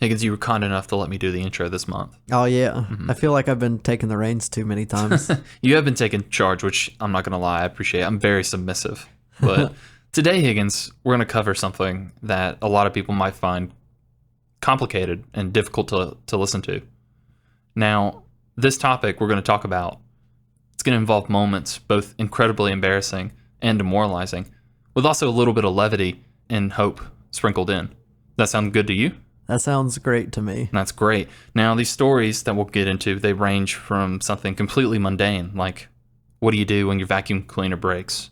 Higgins, you were kind enough to let me do the intro this month. Oh, yeah. I feel like I've been taking the reins too many times. You have been taking charge, which I'm not going to lie, I appreciate. I'm very submissive. But today, Higgins, we're going to cover something that a lot of people might find complicated and difficult to listen to. Now, this topic we're going to talk about, it's going to involve moments both incredibly embarrassing and demoralizing, with also a little bit of levity and hope sprinkled in. That sound good to you? That sounds great to me. That's great. Now, these stories that we'll get into, they range from something completely mundane, like what do you do when your vacuum cleaner breaks?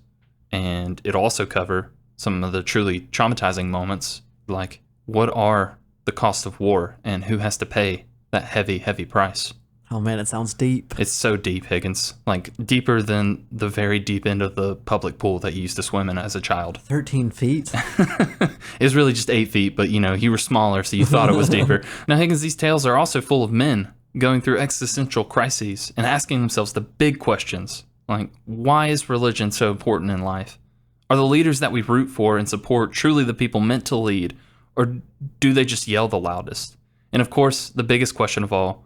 And it'll also cover some of the truly traumatizing moments, like what are the costs of war and who has to pay that heavy, heavy price? Oh, man, it sounds deep. It's so deep, Higgins. Like, deeper than the very deep end of the public pool that you used to swim in as a child. 13 feet? It was really just 8 feet, but, you were smaller, so you thought it was deeper. Now, Higgins, these tales are also full of men going through existential crises and asking themselves the big questions, like, why is religion so important in life? Are the leaders that we root for and support truly the people meant to lead, or do they just yell the loudest? And, of course, the biggest question of all,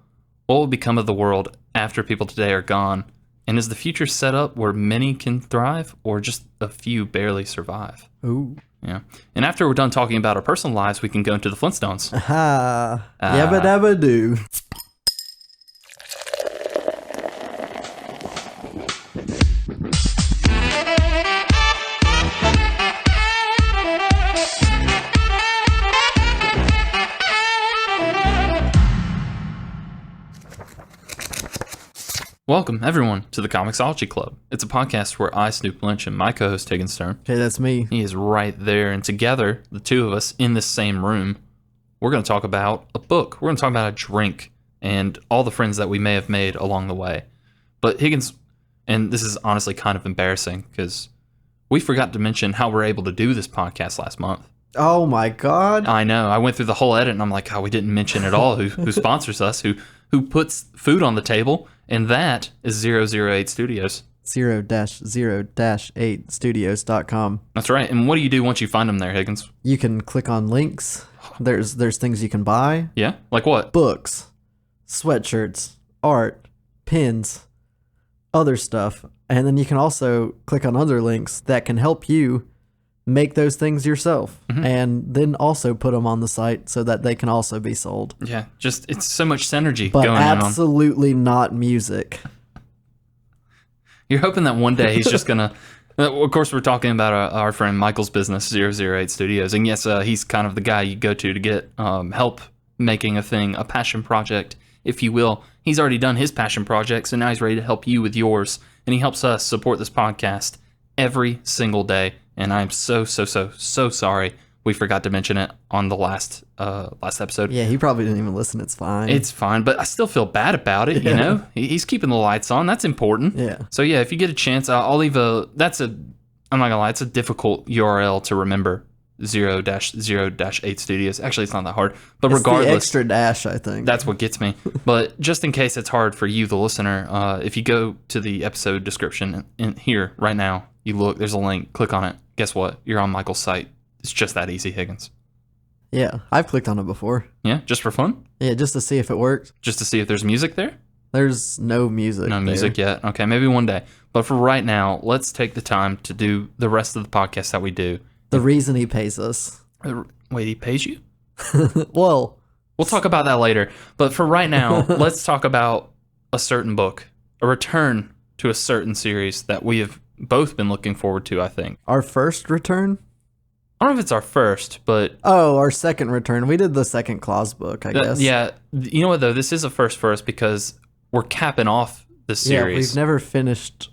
what will become of the world after people today are gone? And is the future set up where many can thrive or just a few barely survive? Ooh. Yeah. And after we're done talking about our personal lives, we can go into the Flintstones. Aha. Yabba dabba do. Welcome, everyone, to the Comicsology Club. It's a podcast where I, Snoop Lynch, and my co-host, Higgins Stern. Okay, that's me. He is right there, and together, the two of us in this same room, we're going to talk about a book. We're going to talk about a drink and all the friends that we may have made along the way. But Higgins, and this is honestly kind of embarrassing because we forgot to mention how we're able to do this podcast last month. Oh my God. I know. I went through the whole edit, and I'm like, we didn't mention at all who sponsors us, who puts food on the table. And that is 008 Studios. 0-8studios.com. That's right. And what do you do once you find them there, Higgins? You can click on links. There's things you can buy. Yeah? Like what? Books, sweatshirts, art, pins, other stuff. And then you can also click on other links that can help you make those things yourself, and then also put them on the site so that they can also be sold. Yeah, it's so much synergy but going on. Absolutely not music. You're hoping that one day he's just gonna. Of course, we're talking about our friend Michael's business, 008 Studios, and yes, he's kind of the guy you go to get help making a thing, a passion project, if you will. He's already done his passion project, so now he's ready to help you with yours, and he helps us support this podcast every single day. And I'm so sorry we forgot to mention it on the last episode. Yeah, he probably didn't even listen. It's fine. It's fine, but I still feel bad about it, you know? He's keeping the lights on. That's important. Yeah. So yeah, if you get a chance, I'll leave I'm not gonna lie, it's a difficult URL to remember. 0-0-8 Studios. Actually, it's not that hard. But it's regardless, the extra dash, I think. That's what gets me. But just in case it's hard for you, the listener, if you go to the episode description in here right now, you look, there's a link, click on it. Guess what? You're on Michael's site. It's just that easy, Higgins. Yeah, I've clicked on it before. Yeah, just for fun? Yeah, just to see if it works. Just to see if there's music there? There's no music. No music yet. Okay, maybe one day. But for right now, let's take the time to do the rest of the podcast that we do. The reason he pays us. Wait, he pays you? Well, we'll talk about that later. But for right now, let's talk about a certain book, a return to a certain series that we have both been looking forward to, I think. Our first return? I don't know if it's our first, but... Oh, our second return. We did the second Claus book, I guess. Yeah. You know what, though? This is a first for us because we're capping off the series. Yeah, we've never finished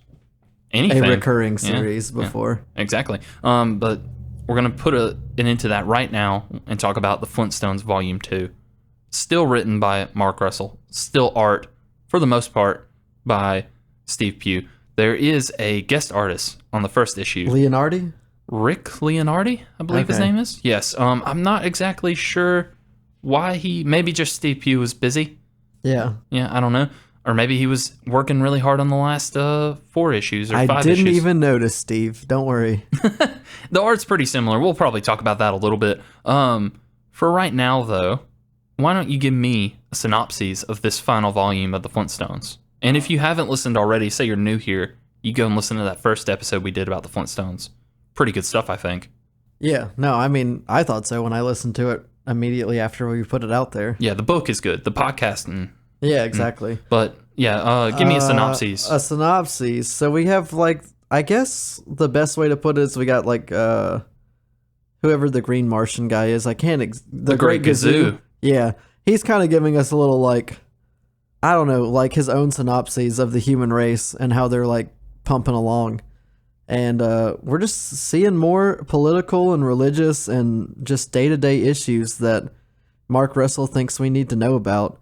anything. A recurring series before. Yeah, exactly. But we're going to put an end to that right now and talk about the Flintstones Volume 2. Still written by Mark Russell. Still art, for the most part, by Steve Pugh. There is a guest artist on the first issue. Leonardi? Rick Leonardi, I believe his name is. Yes. I'm not exactly sure why maybe just Steve Pugh was busy. Yeah. Yeah, I don't know. Or maybe he was working really hard on the last 4 issues or 5 issues. I didn't even notice, Steve. Don't worry. The art's pretty similar. We'll probably talk about that a little bit. For right now, though, why don't you give me a synopsis of this final volume of the Flintstones? And if you haven't listened already, say you're new here, you go and listen to that first episode we did about the Flintstones. Pretty good stuff, I think. Yeah, no, I mean, I thought so when I listened to it immediately after we put it out there. Yeah, the book is good. The podcast, Yeah, exactly. But yeah, give me a synopsis. A synopsis. So we have like, I guess the best way to put it is we got like whoever the Green Martian guy is. I can't. The Great Gazoo. Yeah, he's kind of giving us a little like, I don't know, like his own synopses of the human race and how they're like pumping along. And we're just seeing more political and religious and just day-to-day issues that Mark Russel thinks we need to know about,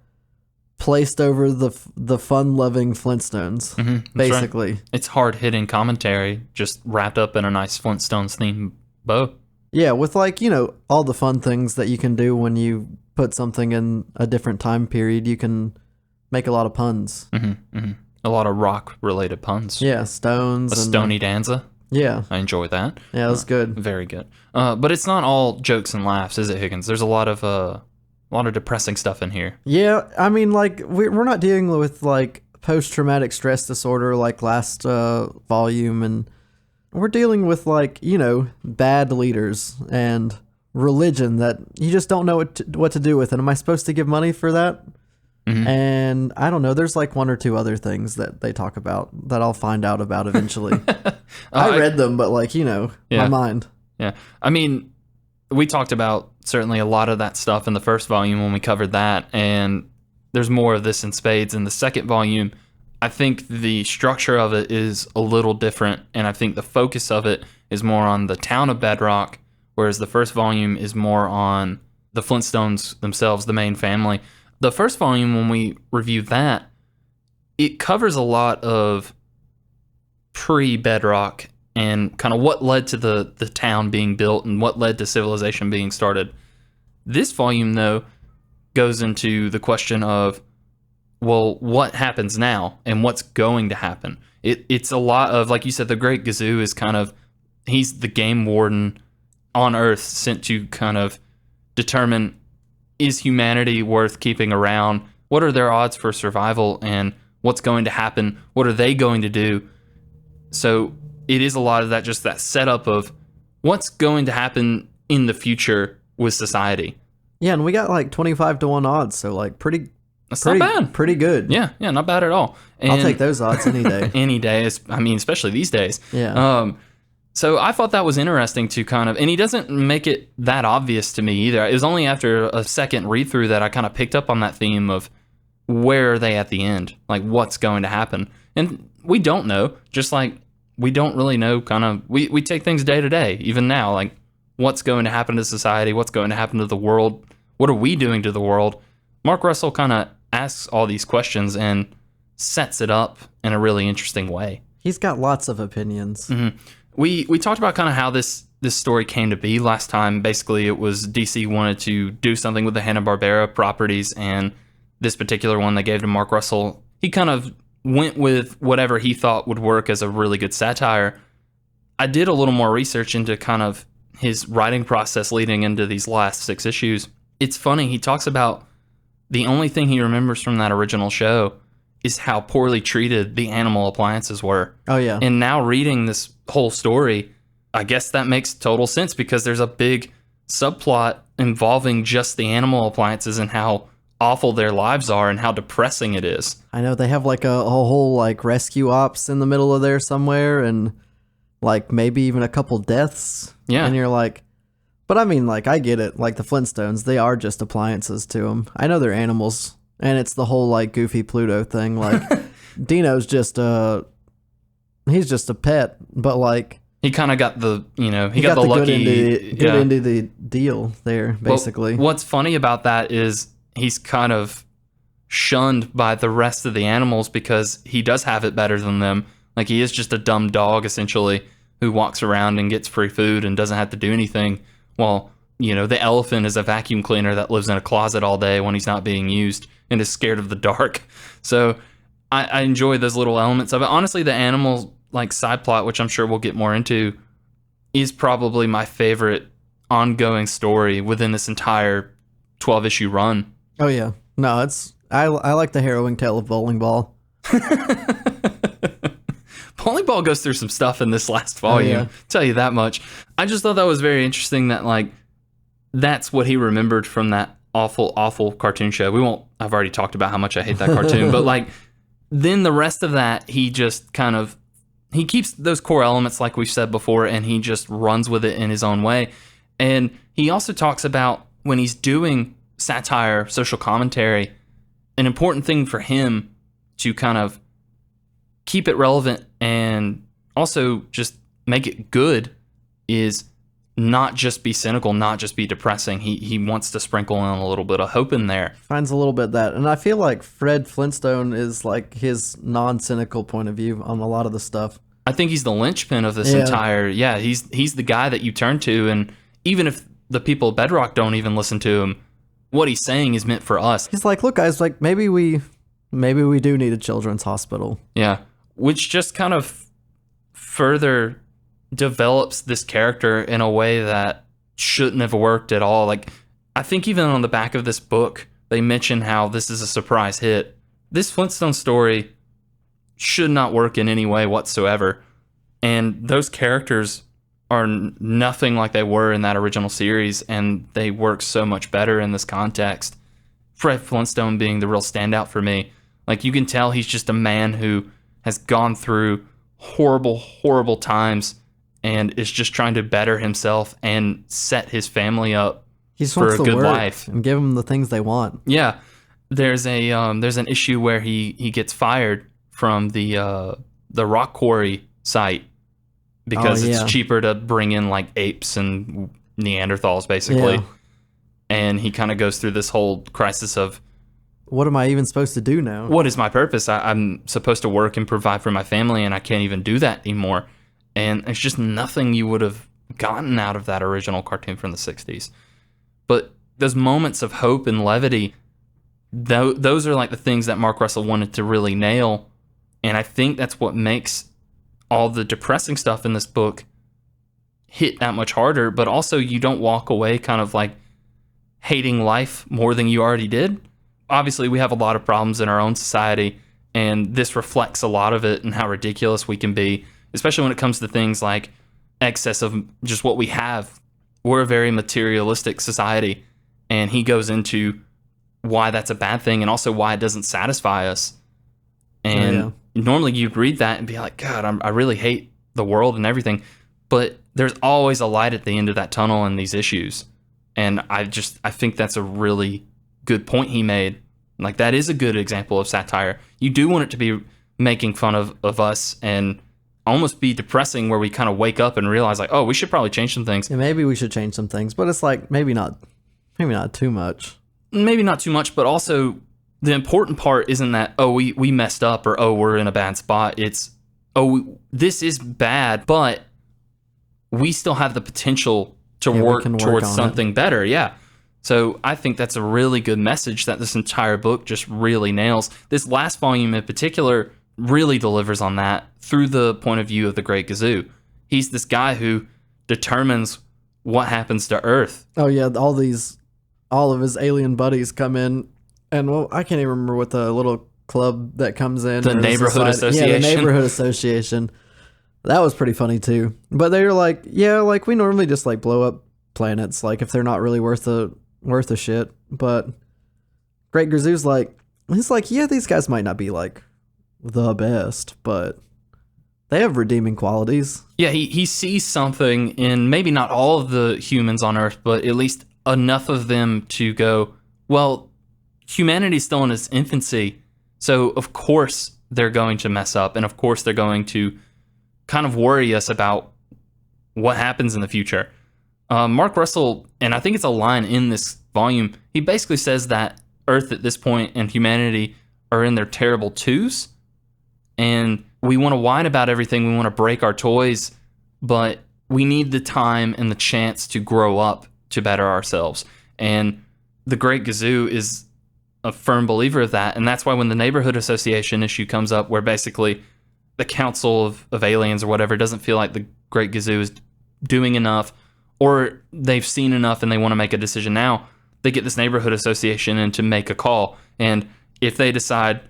placed over the fun-loving Flintstones, basically. Right. It's hard-hitting commentary, just wrapped up in a nice Flintstones theme bow. Yeah, with like, you know, all the fun things that you can do when you put something in a different time period. You can make a lot of puns. A lot of rock-related puns. Yeah, Stones. A Stony Danza. Yeah. I enjoy that. Yeah, that's good. Very good. But it's not all jokes and laughs, is it, Higgins? There's a lot of depressing stuff in here. Yeah, I mean, like, we're not dealing with, like, post-traumatic stress disorder like last volume, and we're dealing with, like, you know, bad leaders and religion that you just don't know what to do with. And am I supposed to give money for that? And I don't know, there's like one or two other things that they talk about that I'll find out about eventually. I read them, but like, you know, my mind. Yeah. I mean, we talked about certainly a lot of that stuff in the first volume when we covered that, and there's more of this in spades in the second volume. I think the structure of it is a little different, and I think the focus of it is more on the town of Bedrock, whereas the first volume is more on the Flintstones themselves, the main family. The first volume, when we reviewed that, it covers a lot of pre-Bedrock and kind of what led to the town being built and what led to civilization being started. This volume, though, goes into the question of, well, what happens now and what's going to happen? It's a lot of, like you said, the Great Gazoo is kind of, he's the game warden on Earth sent to kind of determine, is humanity worth keeping around? What are their odds for survival, and what's going to happen? What are they going to do? So it is a lot of that, just that setup of what's going to happen in the future with society. Yeah, and we got like 25-1 odds, so like That's not bad. Pretty good. Yeah, not bad at all. And I'll take those odds any day. Any day. I mean, especially these days. Yeah. So I thought that was interesting to kind of, and he doesn't make it that obvious to me either. It was only after a second read through that I kind of picked up on that theme of where are they at the end? Like, what's going to happen? And we don't know, just like we don't really know kind of, we take things day to day, even now, like what's going to happen to society? What's going to happen to the world? What are we doing to the world? Mark Russell kind of asks all these questions and sets it up in a really interesting way. He's got lots of opinions. We talked about kind of how this story came to be last time. Basically, it was DC wanted to do something with the Hanna-Barbera properties, and this particular one they gave to Mark Russell. He kind of went with whatever he thought would work as a really good satire. I did a little more research into kind of his writing process leading into these last 6 issues. It's funny, he talks about the only thing he remembers from that original show is how poorly treated the animal appliances were. Oh, yeah. And now reading this whole story, I guess that makes total sense because there's a big subplot involving just the animal appliances and how awful their lives are and how depressing it is. I know they have like a whole like rescue ops in the middle of there somewhere, and like maybe even a couple deaths. Yeah. And you're like, but I mean, like, I get it. Like the Flintstones, they are just appliances to them. I know they're animals. And it's the whole like goofy Pluto thing. Like Dino's just he's just a pet, but like he kind of got the, he got the lucky good into the deal there, basically. But what's funny about that is he's kind of shunned by the rest of the animals because he does have it better than them. Like he is just a dumb dog essentially who walks around and gets free food and doesn't have to do anything. While the elephant is a vacuum cleaner that lives in a closet all day when he's not being used and is scared of the dark. So I enjoy those little elements of it. Honestly, the animal like side plot, which I'm sure we'll get more into, is probably my favorite ongoing story within this entire 12-issue run. Oh yeah, no, I like the harrowing tale of Bowling Ball. Bowling Ball goes through some stuff in this last volume. yeah. Tell you that much. I just thought that was very interesting that like that's what he remembered from that awful cartoon show. I've already talked about how much I hate that cartoon, but like then the rest of that he just kind of he keeps those core elements like we've said before, and he just runs with it in his own way. And he also talks about when he's doing satire, social commentary, an important thing for him to kind of keep it relevant and also just make it good is not just be cynical, not just be depressing. He wants to sprinkle in a little bit of hope in there. Finds a little bit of that. And I feel like Fred Flintstone is like his non-cynical point of view on a lot of the stuff. I think he's the linchpin of this entire, he's the guy that you turn to. And even if the people of Bedrock don't even listen to him, what he's saying is meant for us. He's like, look, guys, like maybe we do need a children's hospital. Yeah. Which just kind of further develops this character in a way that shouldn't have worked at all. Like, I think even on the back of this book, they mention how this is a surprise hit. This Flintstone story should not work in any way whatsoever. And those characters are nothing like they were in that original series, and they work so much better in this context. Fred Flintstone being the real standout for me. Like, you can tell he's just a man who has gone through horrible times and is just trying to better himself and set his family up for a good life and give them the things they want. Yeah, there's an issue where he gets fired from the rock quarry site because it's cheaper to bring in like apes and Neanderthals basically, and he kind of goes through this whole crisis of, what am I even supposed to do now? What is my purpose? I'm supposed to work and provide for my family, and I can't even do that anymore. And it's just nothing you would have gotten out of that original cartoon from the 60s. But those moments of hope and levity, those are like the things that Mark Russell wanted to really nail. And I think that's what makes all the depressing stuff in this book hit that much harder. But also you don't walk away kind of like hating life more than you already did. Obviously, we have a lot of problems in our own society, and this reflects a lot of it and how ridiculous we can be, especially when it comes to things like excess of just what we have. We're a very materialistic society, and he goes into why that's a bad thing and also why it doesn't satisfy us. And normally you'd read that and be like, God, I really hate the world and everything, but there's always a light at the end of that tunnel in these issues. And I think that's a really good point he made. Like, that is a good example of satire. You do want it to be making fun of us and almost be depressing, where we kind of wake up and realize like, oh, we should probably change some things. Yeah, maybe we should change some things, but it's like maybe not too much. Maybe not too much, but also the important part isn't that, oh, we messed up, or oh, we're in a bad spot. It's, oh, this is bad, but we still have the potential to work towards something better. Yeah. So I think that's a really good message that this entire book just really nails. This last volume in particular really delivers on that through the point of view of the Great Gazoo. He's this guy who determines what happens to Earth. Oh yeah, all of his alien buddies come in, and well, I can't even remember what the little club that comes in. The neighborhood association. Yeah, the neighborhood association. That was pretty funny too. But they were like, yeah, like we normally just like blow up planets, like if they're not really worth a shit. But Great Gazoo's like, he's like, yeah, these guys might not be like the best, but they have redeeming qualities. Yeah, he sees something in maybe not all of the humans on Earth, but at least enough of them to go, well, humanity's still in its infancy, so of course they're going to mess up, and of course they're going to kind of worry us about what happens in the future. Mark Russell, and I think it's a line in this volume, he basically says that Earth at this point and humanity are in their terrible twos, and we want to whine about everything, we want to break our toys, but we need the time and the chance to grow up to better ourselves. And the Great Gazoo is a firm believer of that, and that's why when the neighborhood association issue comes up, where basically the council of aliens or whatever doesn't feel like the Great Gazoo is doing enough, or they've seen enough and they want to make a decision now, they get this neighborhood association in to make a call. And if they decide,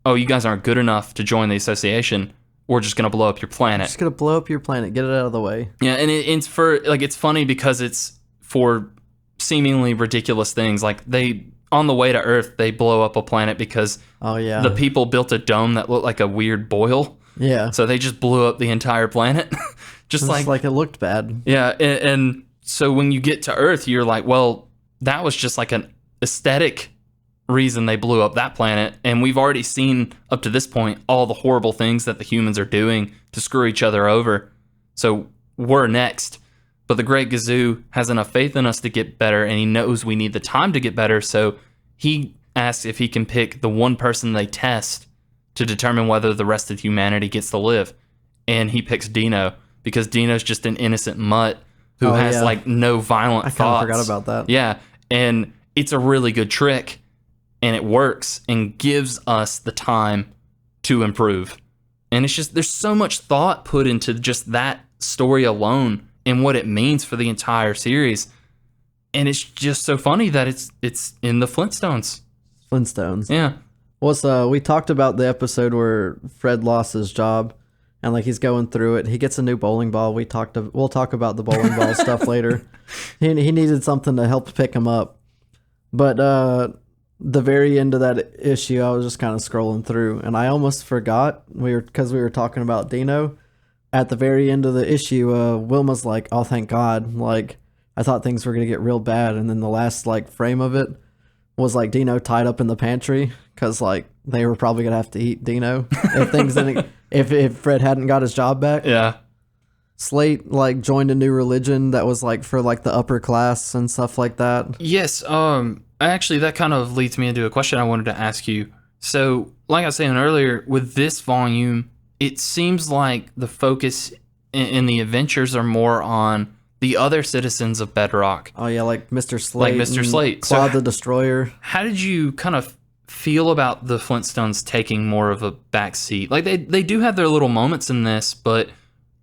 oh, you guys aren't good enough to join the association, we're just going to blow up your planet. Just going to blow up your planet. Get it out of the way. Yeah, and it's for, like, it's funny because it's for seemingly ridiculous things. Like, on the way to Earth, they blow up a planet because the people built a dome that looked like a weird boil. Yeah. So they just blew up the entire planet. just like it looked bad. Yeah, and so when you get to Earth, you're like, well, that was just like an aesthetic reason they blew up that planet. And we've already seen up to this point all the horrible things that the humans are doing to screw each other over. So we're next. But the Great Gazoo has enough faith in us to get better, and he knows we need the time to get better. So he asks if he can pick the one person they test to determine whether the rest of humanity gets to live. And he picks Dino because Dino's just an innocent mutt who has like no violent thoughts. I kind of forgot about that. Yeah. And it's a really good trick, and it works and gives us the time to improve. And it's just, there's so much thought put into just that story alone and what it means for the entire series. And it's just so funny that it's in the Flintstones. Yeah. We talked about the episode where Fred lost his job and like he's going through it. He gets a new bowling ball. We'll talk about the bowling ball stuff later. He needed something to help pick him up. But the very end of that issue, I was just kind of scrolling through and I almost forgot because we were talking about Dino. At the very end of the issue, Wilma's like, "Oh, thank God. Like, I thought things were going to get real bad." And then the last like frame of it was like Dino tied up in the pantry because like they were probably going to have to eat Dino if things didn't, if Fred hadn't got his job back. Yeah. Slate like joined a new religion that was like for like the upper class and stuff like that. Yes. Actually, that kind of leads me into a question I wanted to ask you. So, like I was saying earlier, with this volume, it seems like the focus in the adventures are more on the other citizens of Bedrock. Oh yeah, like Mr. Slate. Claude the Destroyer. How did you kind of feel about the Flintstones taking more of a backseat? Like they do have their little moments in this, but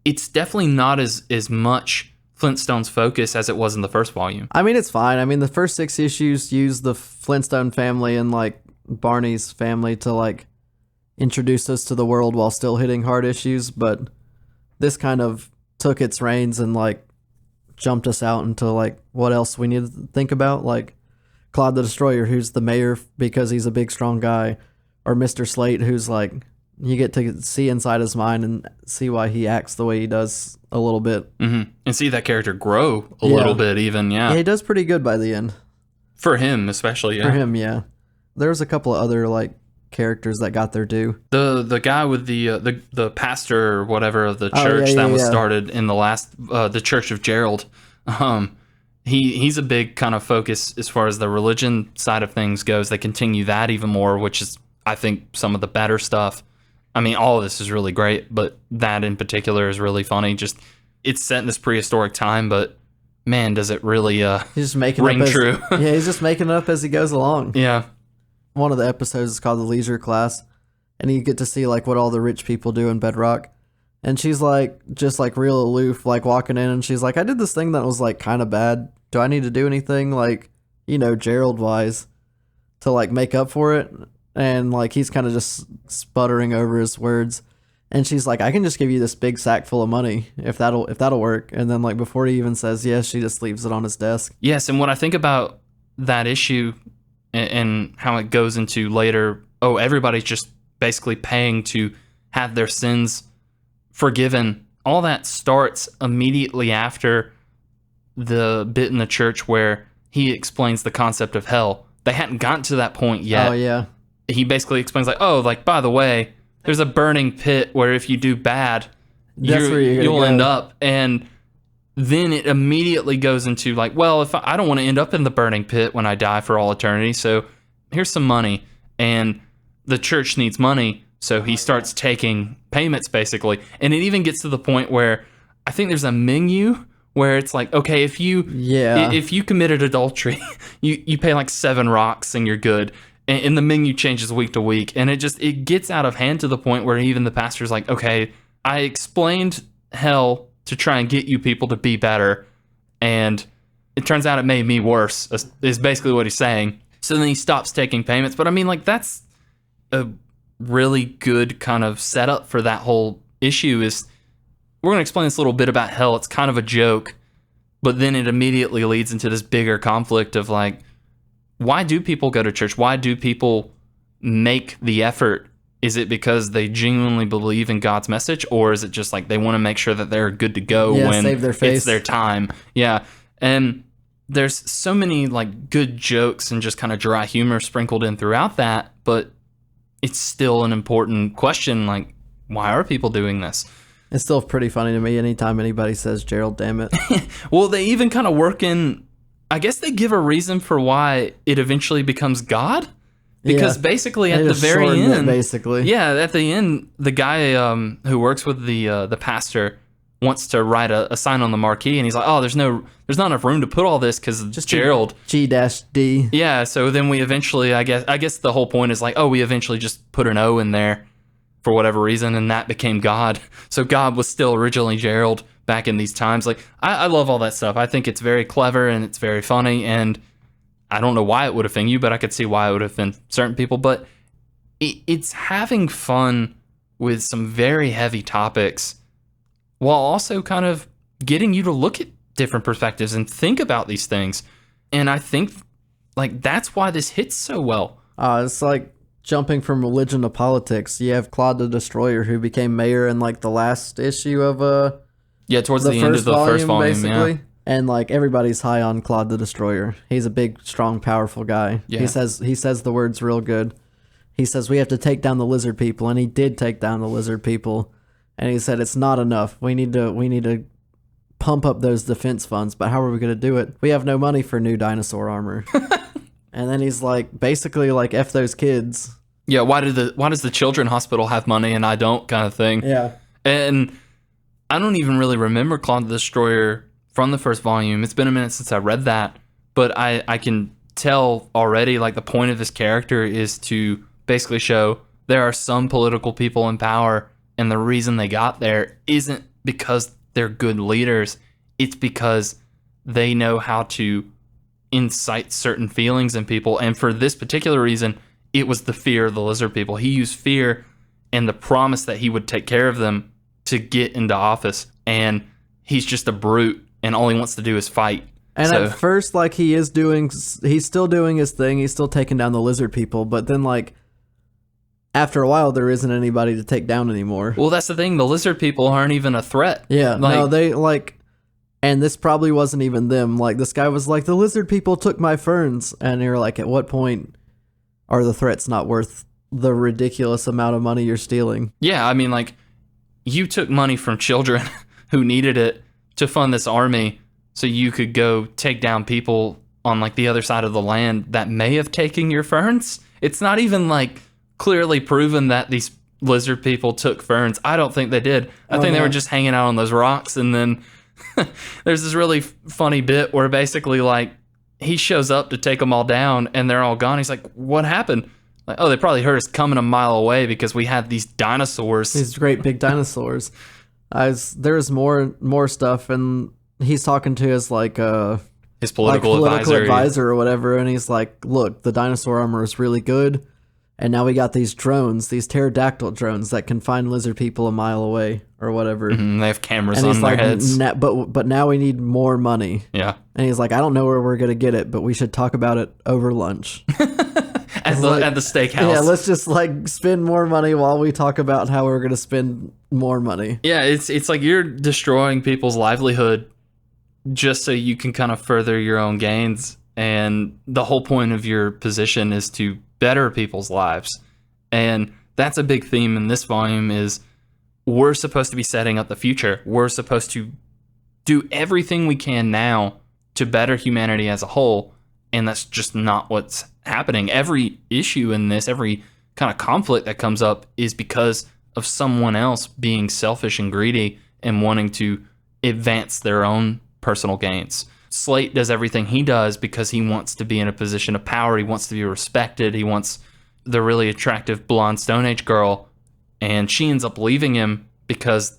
it's definitely not as much Flintstones focus as it was in the first volume. I mean, it's fine. I mean, the first 6 issues use the Flintstone family and like Barney's family to like introduce us to the world while still hitting hard issues, but this kind of took its reins and like jumped us out into like what else we need to think about, like Claude the Destroyer, who's the mayor because he's a big strong guy, or Mr. Slate, who's like you get to see inside his mind and see why he acts the way he does a little bit. And see that character grow a little bit even. Yeah, he does pretty good by the end for him, especially. For him, there was a couple of other like characters that got their due. The guy with the pastor or whatever of the church that was started in the last the Church of Gerald. He's a big kind of focus as far as the religion side of things goes. They continue that even more, which is I think some of the better stuff. I mean, all of this is really great, but that in particular is really funny. Just it's set in this prehistoric time, but man, does it really he's just making ring true? He's just making it up as he goes along. Yeah. One of the episodes is called The Leisure Class, and you get to see like what all the rich people do in Bedrock. And she's like just like real aloof, like walking in, and she's like, "I did this thing that was like kind of bad. Do I need to do anything like, Gerald wise to like make up for it?" And like he's kind of just sputtering over his words. And she's like, "I can just give you this big sack full of money if that'll work." And then like before he even says yes, she just leaves it on his desk. Yes, and when I think about that issue and how it goes into later, everybody's just basically paying to have their sins forgiven. All that starts immediately after the bit in the church where he explains the concept of hell. They hadn't gotten to that point yet. Oh yeah. He basically explains like, by the way, there's a burning pit where if you do bad, you'll end up. And then it immediately goes into like, well, if I don't want to end up in the burning pit when I die for all eternity, so here's some money. And the church needs money, so he starts taking payments basically. And it even gets to the point where I think there's a menu where it's like, okay, if you committed adultery, you pay like 7 rocks and you're good. And the menu changes week to week, and it gets out of hand to the point where even the pastor's like, okay, I explained hell to try and get you people to be better, and it turns out it made me worse, is basically what he's saying. So then he stops taking payments. But I mean, like, that's a really good kind of setup for that whole issue. Is we're going to explain this little bit about hell. It's kind of a joke, but then it immediately leads into this bigger conflict of like, why do people go to church? Why do people make the effort? Is it because they genuinely believe in God's message, or is it just like they want to make sure that they're good to go when save their face. It's their time? Yeah. And there's so many like good jokes and just kind of dry humor sprinkled in throughout that, but it's still an important question. Like, why are people doing this? It's still pretty funny to me anytime anybody says Gerald, damn it. Well, they even kind of work in, I guess they give a reason for why it eventually becomes God. Because basically at the very end, at the end, the guy who works with the pastor wants to write a sign on the marquee, and he's like, "Oh, there's not enough room to put all this because just Gerald G-D." Yeah, so then we eventually, I guess the whole point is like, oh, we eventually just put an O in there for whatever reason, and that became God. So God was still originally Gerald back in these times. Like, I love all that stuff. I think it's very clever and it's very funny, and I don't know why it would offend you, but I could see why it would offend certain people. But it's having fun with some very heavy topics while also kind of getting you to look at different perspectives and think about these things. And I think like that's why this hits so well. It's like jumping from religion to politics. You have Claude the Destroyer, who became mayor in like the last issue of towards the end of the first volume, basically. Yeah. And like everybody's high on Claude the Destroyer. He's a big, strong, powerful guy. Yeah. He says the words real good. He says we have to take down the lizard people, and he did take down the lizard people. And he said it's not enough. We need to pump up those defense funds. But how are we going to do it? We have no money for new dinosaur armor. And then he's like, basically like, F those kids. Yeah. Why does the children's hospital have money and I don't, kind of thing? Yeah. And I don't even really remember Claude the Destroyer from the first volume. It's been a minute since I read that, but I can tell already, like, the point of this character is to basically show there are some political people in power, and the reason they got there isn't because they're good leaders. It's because they know how to incite certain feelings in people. And for this particular reason, it was the fear of the lizard people. He used fear and the promise that he would take care of them to get into office. And he's just a brute, and all he wants to do is fight. And at first, like, he's still doing his thing. He's still taking down the lizard people. But then, like, after a while, there isn't anybody to take down anymore. Well, that's the thing. The lizard people aren't even a threat. Yeah, no, they, like, and this probably wasn't even them. Like, this guy was like, the lizard people took my ferns. And you're like, at what point are the threats not worth the ridiculous amount of money you're stealing? Yeah, I mean, like, you took money from children who needed it to fund this army so you could go take down people on, like, the other side of the land that may have taken your ferns. It's not even, like, clearly proven that these lizard people took ferns. I don't think they did. I think they were just hanging out on those rocks. And then there's this really funny bit where basically, like, he shows up to take them all down and they're all gone. He's like, what happened? Like, oh, they probably heard us coming a mile away because we had these dinosaurs. These great big dinosaurs. There's more stuff, and he's talking to his his political advisor or whatever, and he's like, look, the dinosaur armor is really good, and now we got these drones, these pterodactyl drones that can find lizard people a mile away or whatever. Mm-hmm, they have cameras on their heads. But now we need more money. Yeah. And he's like, I don't know where we're going to get it, but we should talk about it over lunch. At the steakhouse. Yeah, let's just like spend more money while we talk about how we're going to spend more money. Yeah, it's like you're destroying people's livelihood just so you can kind of further your own gains. And the whole point of your position is to better people's lives. And that's a big theme in this volume is we're supposed to be setting up the future. We're supposed to do everything we can now to better humanity as a whole. And that's just not what's happening. Every issue in this, every kind of conflict that comes up is because of someone else being selfish and greedy and wanting to advance their own personal gains. Slate does everything he does because he wants to be in a position of power. He wants to be respected. He wants the really attractive blonde Stone Age girl, and she ends up leaving him because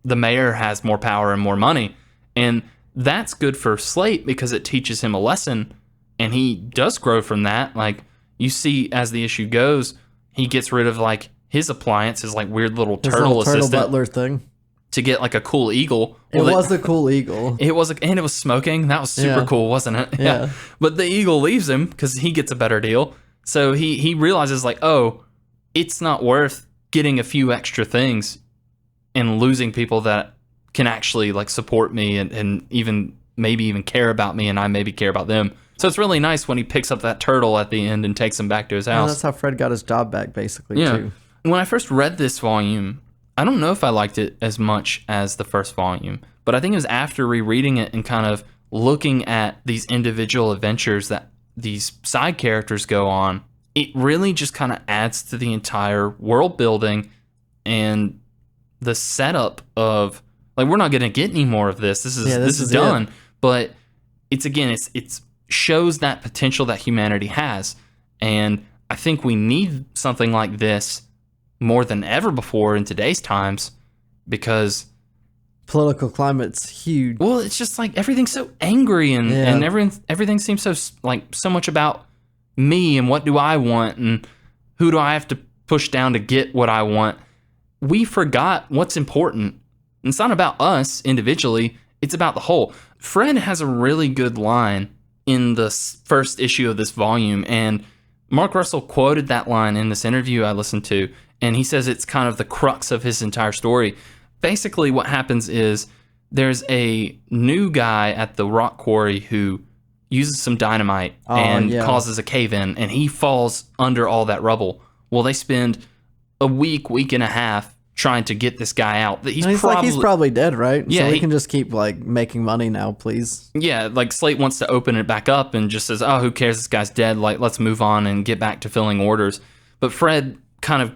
the mayor has more power and more money. And that's good for Slate because it teaches him a lesson, and he does grow from that. Like, you see, as the issue goes, he gets rid of like his appliance, his like weird little turtle assistant butler thing, to get like a cool eagle. It was a cool eagle. It was, and it was smoking. That was super cool, wasn't it? Yeah. But the eagle leaves him because he gets a better deal. So he realizes like, oh, it's not worth getting a few extra things and losing people that can actually like support me and even maybe even care about me, and I maybe care about them. So it's really nice when he picks up that turtle at the end and takes him back to his house. And that's how Fred got his job back, basically, too. When I first read this volume, I don't know if I liked it as much as the first volume, but I think it was after rereading it and kind of looking at these individual adventures that these side characters go on, it really just kind of adds to the entire world building and the setup of, like, we're not going to get any more of this. This is done. It. But it's shows that potential that humanity has. And I think we need something like this more than ever before in today's times, because political climate's huge. Well, it's just like everything's so angry and everything seems so like so much about me and what do I want and who do I have to push down to get what I want. We forgot what's important. It's not about us individually, it's about the whole. Fred has a really good line in the first issue of this volume, and Mark Russell quoted that line in this interview I listened to, and he says it's kind of the crux of his entire story. Basically, what happens is there's a new guy at the rock quarry who uses some dynamite and causes a cave-in, and he falls under all that rubble. Well, they spend a week and a half trying to get this guy out. He's probably dead, right? Yeah, so we can just keep like making money now, please. Yeah, like Slate wants to open it back up and just says, "Oh, who cares? This guy's dead. Like, let's move on and get back to filling orders." But Fred kind of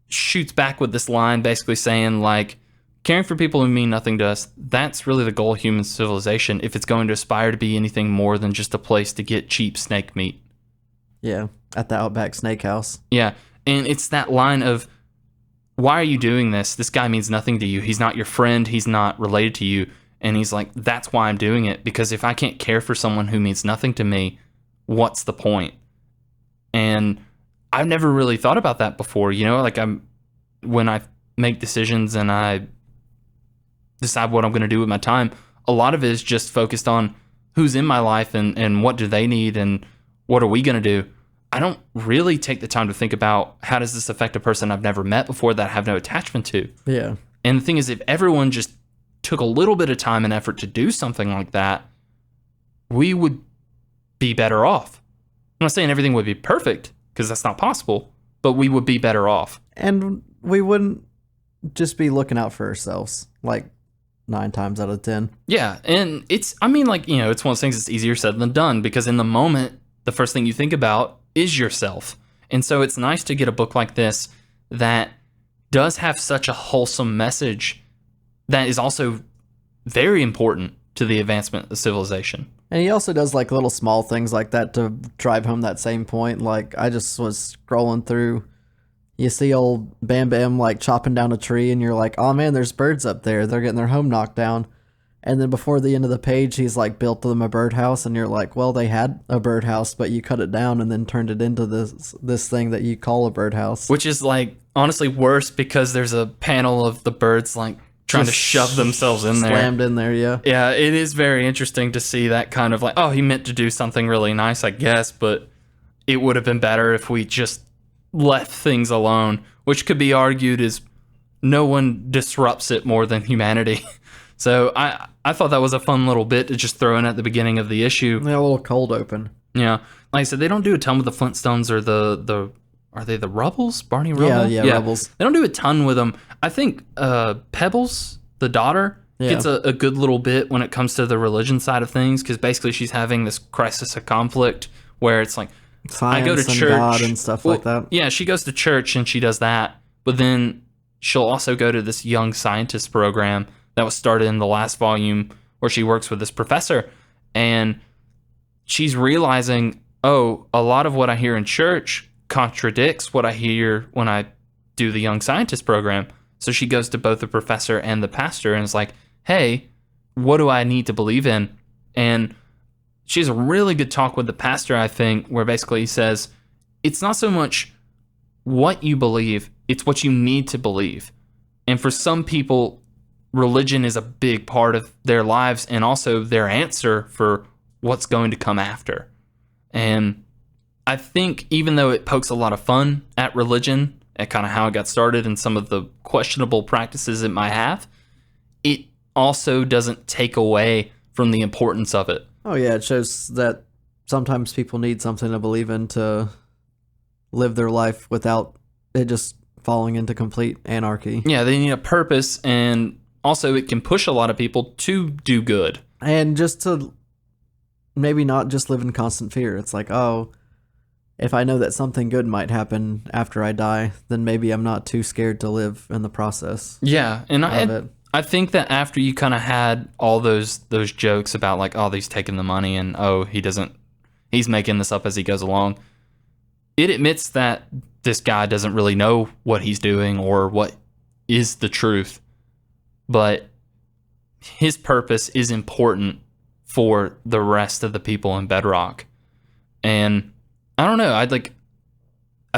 shoots back with this line, basically saying like, caring for people who mean nothing to us, that's really the goal of human civilization if it's going to aspire to be anything more than just a place to get cheap snake meat. Yeah, at the Outback Steakhouse. Yeah, and it's that line of, why are you doing this? This guy means nothing to you. He's not your friend. He's not related to you. And he's like, that's why I'm doing it. Because if I can't care for someone who means nothing to me, what's the point? And I've never really thought about that before. You know, like when I make decisions and I decide what I'm going to do with my time, a lot of it is just focused on who's in my life and what do they need and what are we going to do. I don't really take the time to think about how does this affect a person I've never met before that I have no attachment to. Yeah. And the thing is, if everyone just took a little bit of time and effort to do something like that, we would be better off. I'm not saying everything would be perfect, because that's not possible, but we would be better off. And we wouldn't just be looking out for ourselves, like 9 times out of 10. Yeah, and it's one of those things that's easier said than done, because in the moment, the first thing you think about is yourself. And so it's nice to get a book like this that does have such a wholesome message that is also very important to the advancement of civilization. And he also does like little small things like that to drive home that same point. Like, I just was scrolling through, you see old Bam Bam like chopping down a tree, and you're like, oh man, there's birds up there. They're getting their home knocked down. And then before the end of the page, he's like built them a birdhouse, and you're like, well, they had a birdhouse, but you cut it down and then turned it into this thing that you call a birdhouse. Which is like honestly worse, because there's a panel of the birds like trying to shove themselves in there. Slammed in there, yeah. Yeah, it is very interesting to see that kind of like, oh, he meant to do something really nice, I guess, but it would have been better if we just left things alone, which could be argued is no one disrupts it more than humanity. So I thought that was a fun little bit to just throw in at the beginning of the issue. Yeah, a little cold open. Yeah. Like I said, they don't do a ton with the Flintstones or are they the Rubbles? Barney Rubble? Yeah, Rubbles. They don't do a ton with them. I think Pebbles, the daughter, gets a good little bit when it comes to the religion side of things, because basically she's having this crisis of conflict where it's like, science, I go to church. God and stuff like that. Yeah, she goes to church and she does that, but then she'll also go to this young scientist program that was started in the last volume where she works with this professor, and she's realizing, oh, a lot of what I hear in church contradicts what I hear when I do the young scientist program. So she goes to both the professor and the pastor and is like, hey, what do I need to believe in? And she has a really good talk with the pastor, I think, where basically he says, it's not so much what you believe, it's what you need to believe. And for some people, religion is a big part of their lives and also their answer for what's going to come after. And I think even though it pokes a lot of fun at religion, at kind of how it got started and some of the questionable practices it might have, it also doesn't take away from the importance of it. Oh, yeah, it shows that sometimes people need something to believe in to live their life without it just falling into complete anarchy. Yeah, they need a purpose, and also it can push a lot of people to do good. And just to maybe not just live in constant fear. It's like, oh, if I know that something good might happen after I die, then maybe I'm not too scared to live in the process. Yeah, and I think that after you kind of had all those jokes about like, oh, he's taking the money and oh, he's making this up as he goes along, it admits that this guy doesn't really know what he's doing or what is the truth, but his purpose is important for the rest of the people in Bedrock. And I don't know, I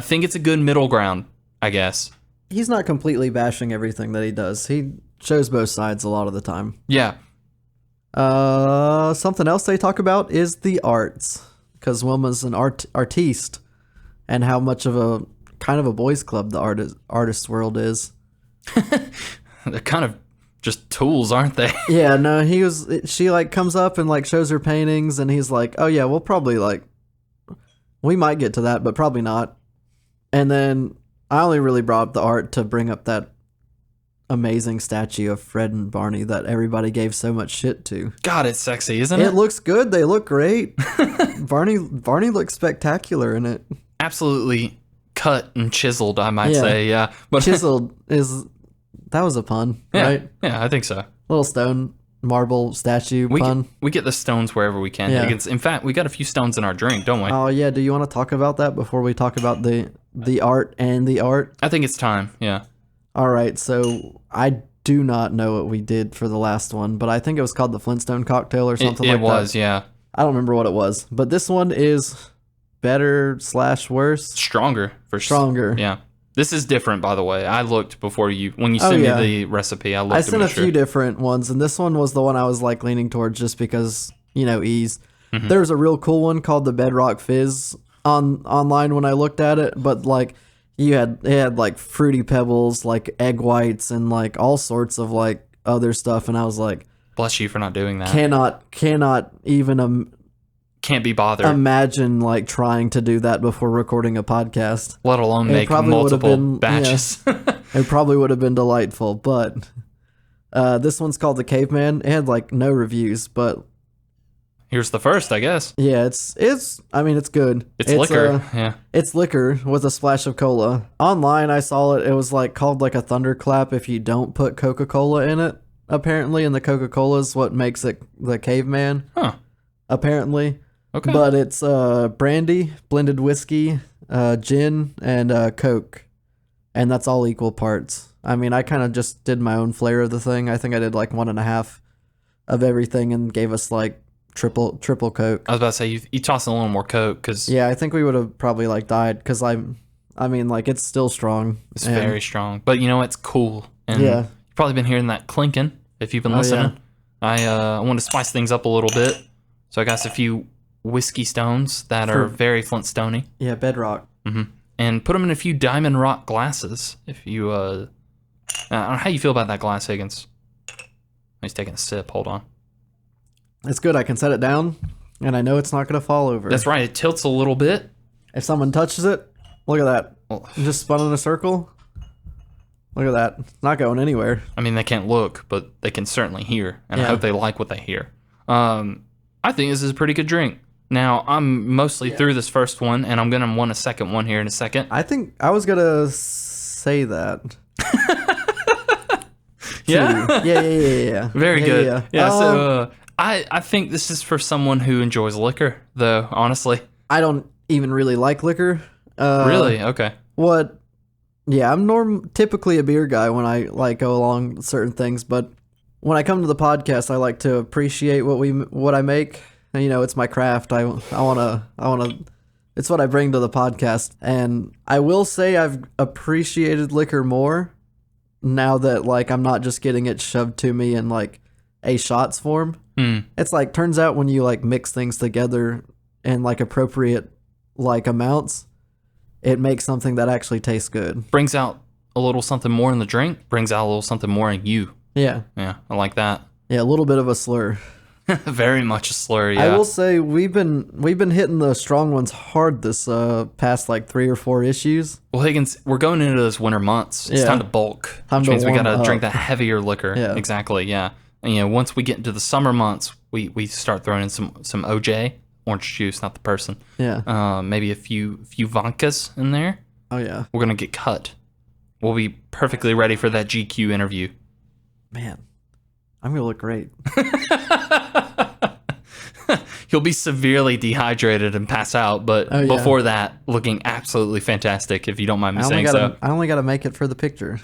think it's a good middle ground, I guess. He's not completely bashing everything that he does. He shows both sides a lot of the time. Yeah. Something else they talk about is the arts, because Wilma's an artiste, and how much of a kind of a boys' club the artist world is. They're kind of just tools, aren't they? Yeah, no, she like comes up and like shows her paintings, and he's like, oh yeah, we'll probably we might get to that, but probably not. And then I only really brought up the art to bring up that amazing statue of Fred and Barney that everybody gave so much shit to. God, it's sexy, isn't it? It looks good. They look great. Barney looks spectacular in it. Absolutely cut and chiseled, I might say. Yeah, but chiseled that was a pun, right? Yeah, I think so. Little stone marble statue pun. We get the stones wherever we can. Yeah. In fact, we got a few stones in our drink, don't we? Oh yeah. Do you want to talk about that before we talk about the art and the art? I think it's time. Yeah. All right. So I do not know what we did for the last one, but I think it was called the Flintstone cocktail or something like that. It was, yeah. I don't remember what it was, but this one is better/worse. Stronger. Stronger. Yeah. This is different, by the way. I looked before when you sent me the recipe. I sent a few different ones, and this one was the one I was like leaning towards just because, ease. Mm-hmm. There's a real cool one called the Bedrock Fizz online when I looked at it, but like it had like fruity pebbles, like egg whites, and like all sorts of like other stuff, and I was like, bless you for not doing that. Cannot even can't be bothered. Imagine like trying to do that before recording a podcast, let alone make multiple batches. Yeah, it probably would have been delightful, but this one's called the Caveman. It had like no reviews, but here's the first, I guess. Yeah, it's good. It's liquor. Yeah. It's liquor with a splash of cola. Online I saw it was like called like a thunderclap if you don't put Coca-Cola in it, apparently, and the Coca-Cola is what makes it the Caveman. Huh. Apparently. Okay. But it's brandy, blended whiskey, gin, and Coke. And that's all equal parts. I mean, I kind of just did my own flavor of the thing. I think I did like 1.5 of everything and gave us like triple Coke. I was about to say, you tossed in a little more Coke because... Yeah, I think we would have probably like died because I mean, like it's still strong. It's very strong. But you know, it's cool. And you've probably been hearing that clinking if you've been listening. Yeah. I want to spice things up a little bit. So I got a few whiskey stones that are very Flintstone-y. Yeah, Bedrock. Mm-hmm. And put them in a few diamond rock glasses. If you, I don't know how you feel about that glass, Higgins. He's taking a sip. Hold on. It's good. I can set it down, and I know it's not going to fall over. That's right. It tilts a little bit. If someone touches it, look at that. It just spun in a circle. Look at that. It's not going anywhere. I mean, they can't look, but they can certainly hear. And I hope they like what they hear. I think this is a pretty good drink. Now, I'm mostly through this first one, and I'm going to want a second one here in a second. I think I was going to say that. Yeah? Yeah. Very good. Yeah, so I think this is for someone who enjoys liquor, though, honestly. I don't even really like liquor. Really? Okay. Yeah, I'm typically a beer guy when I like go along with certain things, but when I come to the podcast, I like to appreciate what I make. And, you know, it's my craft. I wanna. It's what I bring to the podcast, and I will say I've appreciated liquor more now that like I'm not just getting it shoved to me in like a shots form. It's like turns out when you like mix things together in like appropriate like amounts, it makes something that actually tastes good. Brings out a little something more in the drink, brings out a little something more in you. Yeah. Yeah, I like that. Yeah, a little bit of a slur. Very much a slur, yeah. I will say we've been hitting the strong ones hard this past like 3 or 4 issues. Well, Higgins, we're going into those winter months. It's time to bulk, which means we got to drink that heavier liquor. Yeah. Exactly, yeah. And, you know, once we get into the summer months, we start throwing in some OJ, orange juice, not the person. Yeah. Maybe a few vodkas in there. Oh, yeah. We're going to get cut. We'll be perfectly ready for that GQ interview. Man, I'm going to look great. You'll be severely dehydrated and pass out, but before that, looking absolutely fantastic, if you don't mind me saying so. I only got to make it for the picture.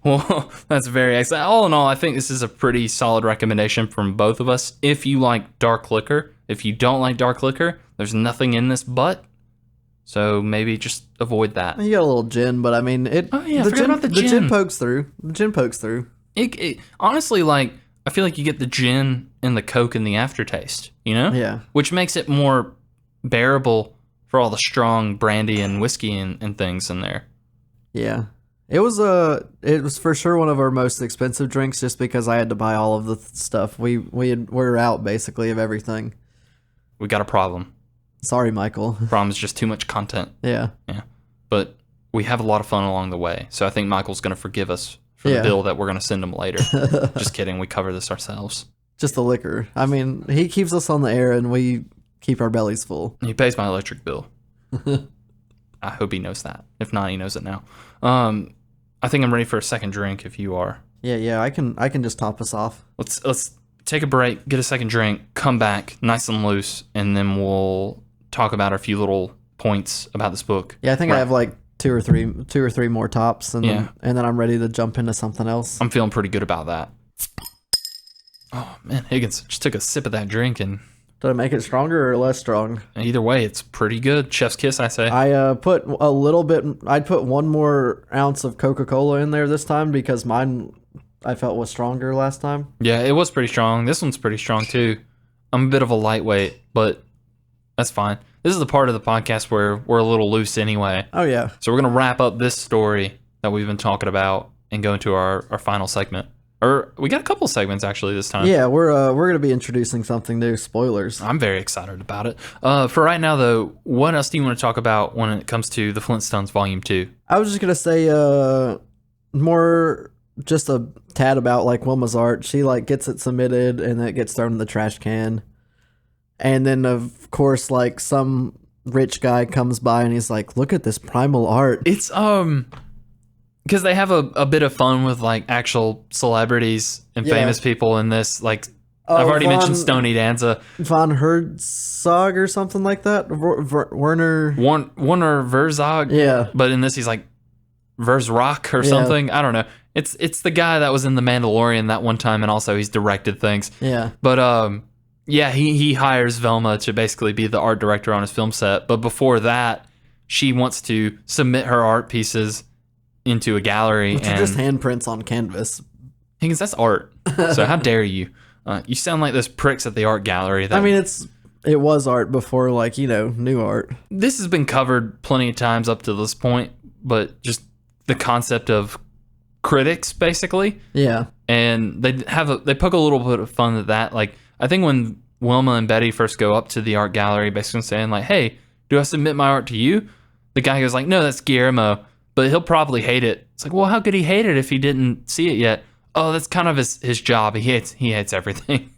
Well, that's very excellent. All in all, I think this is a pretty solid recommendation from both of us. If you like dark liquor, if you don't like dark liquor, there's nothing in this but. So maybe just avoid that. You got a little gin, but I mean, the gin pokes through. The gin pokes through. It honestly, like, I feel like you get the gin and the Coke in the aftertaste, you know? Yeah. Which makes it more bearable for all the strong brandy and whiskey and things in there. Yeah. It was for sure one of our most expensive drinks just because I had to buy all of the stuff. We're out basically of everything. We got a problem. Sorry, Michael. Problem is just too much content. Yeah. Yeah. But we have a lot of fun along the way. So I think Michael's going to forgive us for the bill that we're going to send him later. Just kidding. We cover this ourselves. Just the liquor. I mean, he keeps us on the air and we keep our bellies full. He pays my electric bill. I hope he knows that. If not, he knows it now. I think I'm ready for a second drink if you are. Yeah, I can just top us off. Let's take a break, get a second drink, come back nice and loose, and then we'll talk about a few little points about this book. Yeah, I think I have like two or three more tops, and then I'm ready to jump into something else. I'm feeling pretty good about that. Oh man, Higgins, just took a sip of that drink and. Did I make it stronger or less strong? Either way, it's pretty good. Chef's kiss, I say. I put a little bit. I'd put 1 more ounce of Coca-Cola in there this time because mine I felt was stronger last time. Yeah, it was pretty strong. This one's pretty strong too. I'm a bit of a lightweight, but that's fine. This is the part of the podcast where we're a little loose anyway. Oh yeah. So we're gonna wrap up this story that we've been talking about and go into our final segment. Or we got a couple segments actually this time. Yeah, we're gonna be introducing something new. Spoilers. I'm very excited about it. For right now though, what else do you want to talk about when it comes to the Flintstones Volume 2? I was just gonna say more just a tad about like Wilma's art. She like gets it submitted and then it gets thrown in the trash can. And then of course like some rich guy comes by and he's like, "Look at this primal art." It's because they have a bit of fun with like actual celebrities and famous people in this. Like I've already mentioned Stony Danza, Von Herzog or something like that. Werner Verzog. Yeah, but in this he's like Verzrock or something. I don't know. It's the guy that was in The Mandalorian that one time, and also he's directed things. Yeah, but he hires Velma to basically be the art director on his film set. But before that, she wants to submit her art pieces into a gallery, which and are just handprints on canvas. Higgins, that's art. So how dare you? You sound like those pricks at the art gallery. I mean, it was art before, like, you know, new art. This has been covered plenty of times up to this point, but just the concept of critics, basically. Yeah. And they poke a little bit of fun at that. Like, I think when Wilma and Betty first go up to the art gallery, basically saying like, "Hey, do I submit my art to you?" The guy goes like, "No, that's Guillermo, but he'll probably hate it." It's like, well, how could he hate it if he didn't see it yet? Oh, that's kind of his job. He hates everything.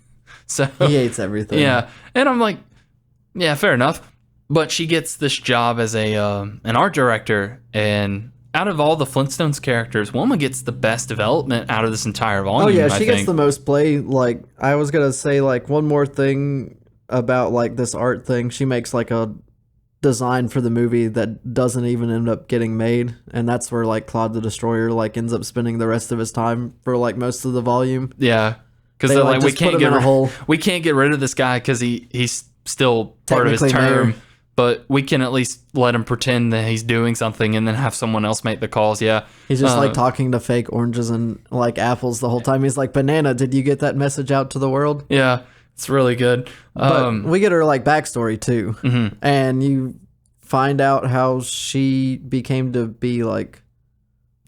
So he hates everything. Yeah, and I'm like, yeah, fair enough. But she gets this job as an art director, and out of all the Flintstones characters, Wilma gets the best development out of this entire volume. Oh yeah, she gets the most play. Like, I was gonna say, like, one more thing about like this art thing. She makes like a design for the movie that doesn't even end up getting made, and that's where like Claude the Destroyer like ends up spending the rest of his time for like most of the volume. Yeah, because They, they're like, like, just put him in a hole. we can't get rid of this guy because he's still part of his Technically term, mayor. but we can at least let him pretend that he's doing something and then have someone else make the calls. Yeah, He's just like talking to fake oranges and like apples the whole time. He's like, "Banana, did you get that message out to the world?" yeah, it's really good. But we get her like backstory too, Mhm. and you find out how she became to be like,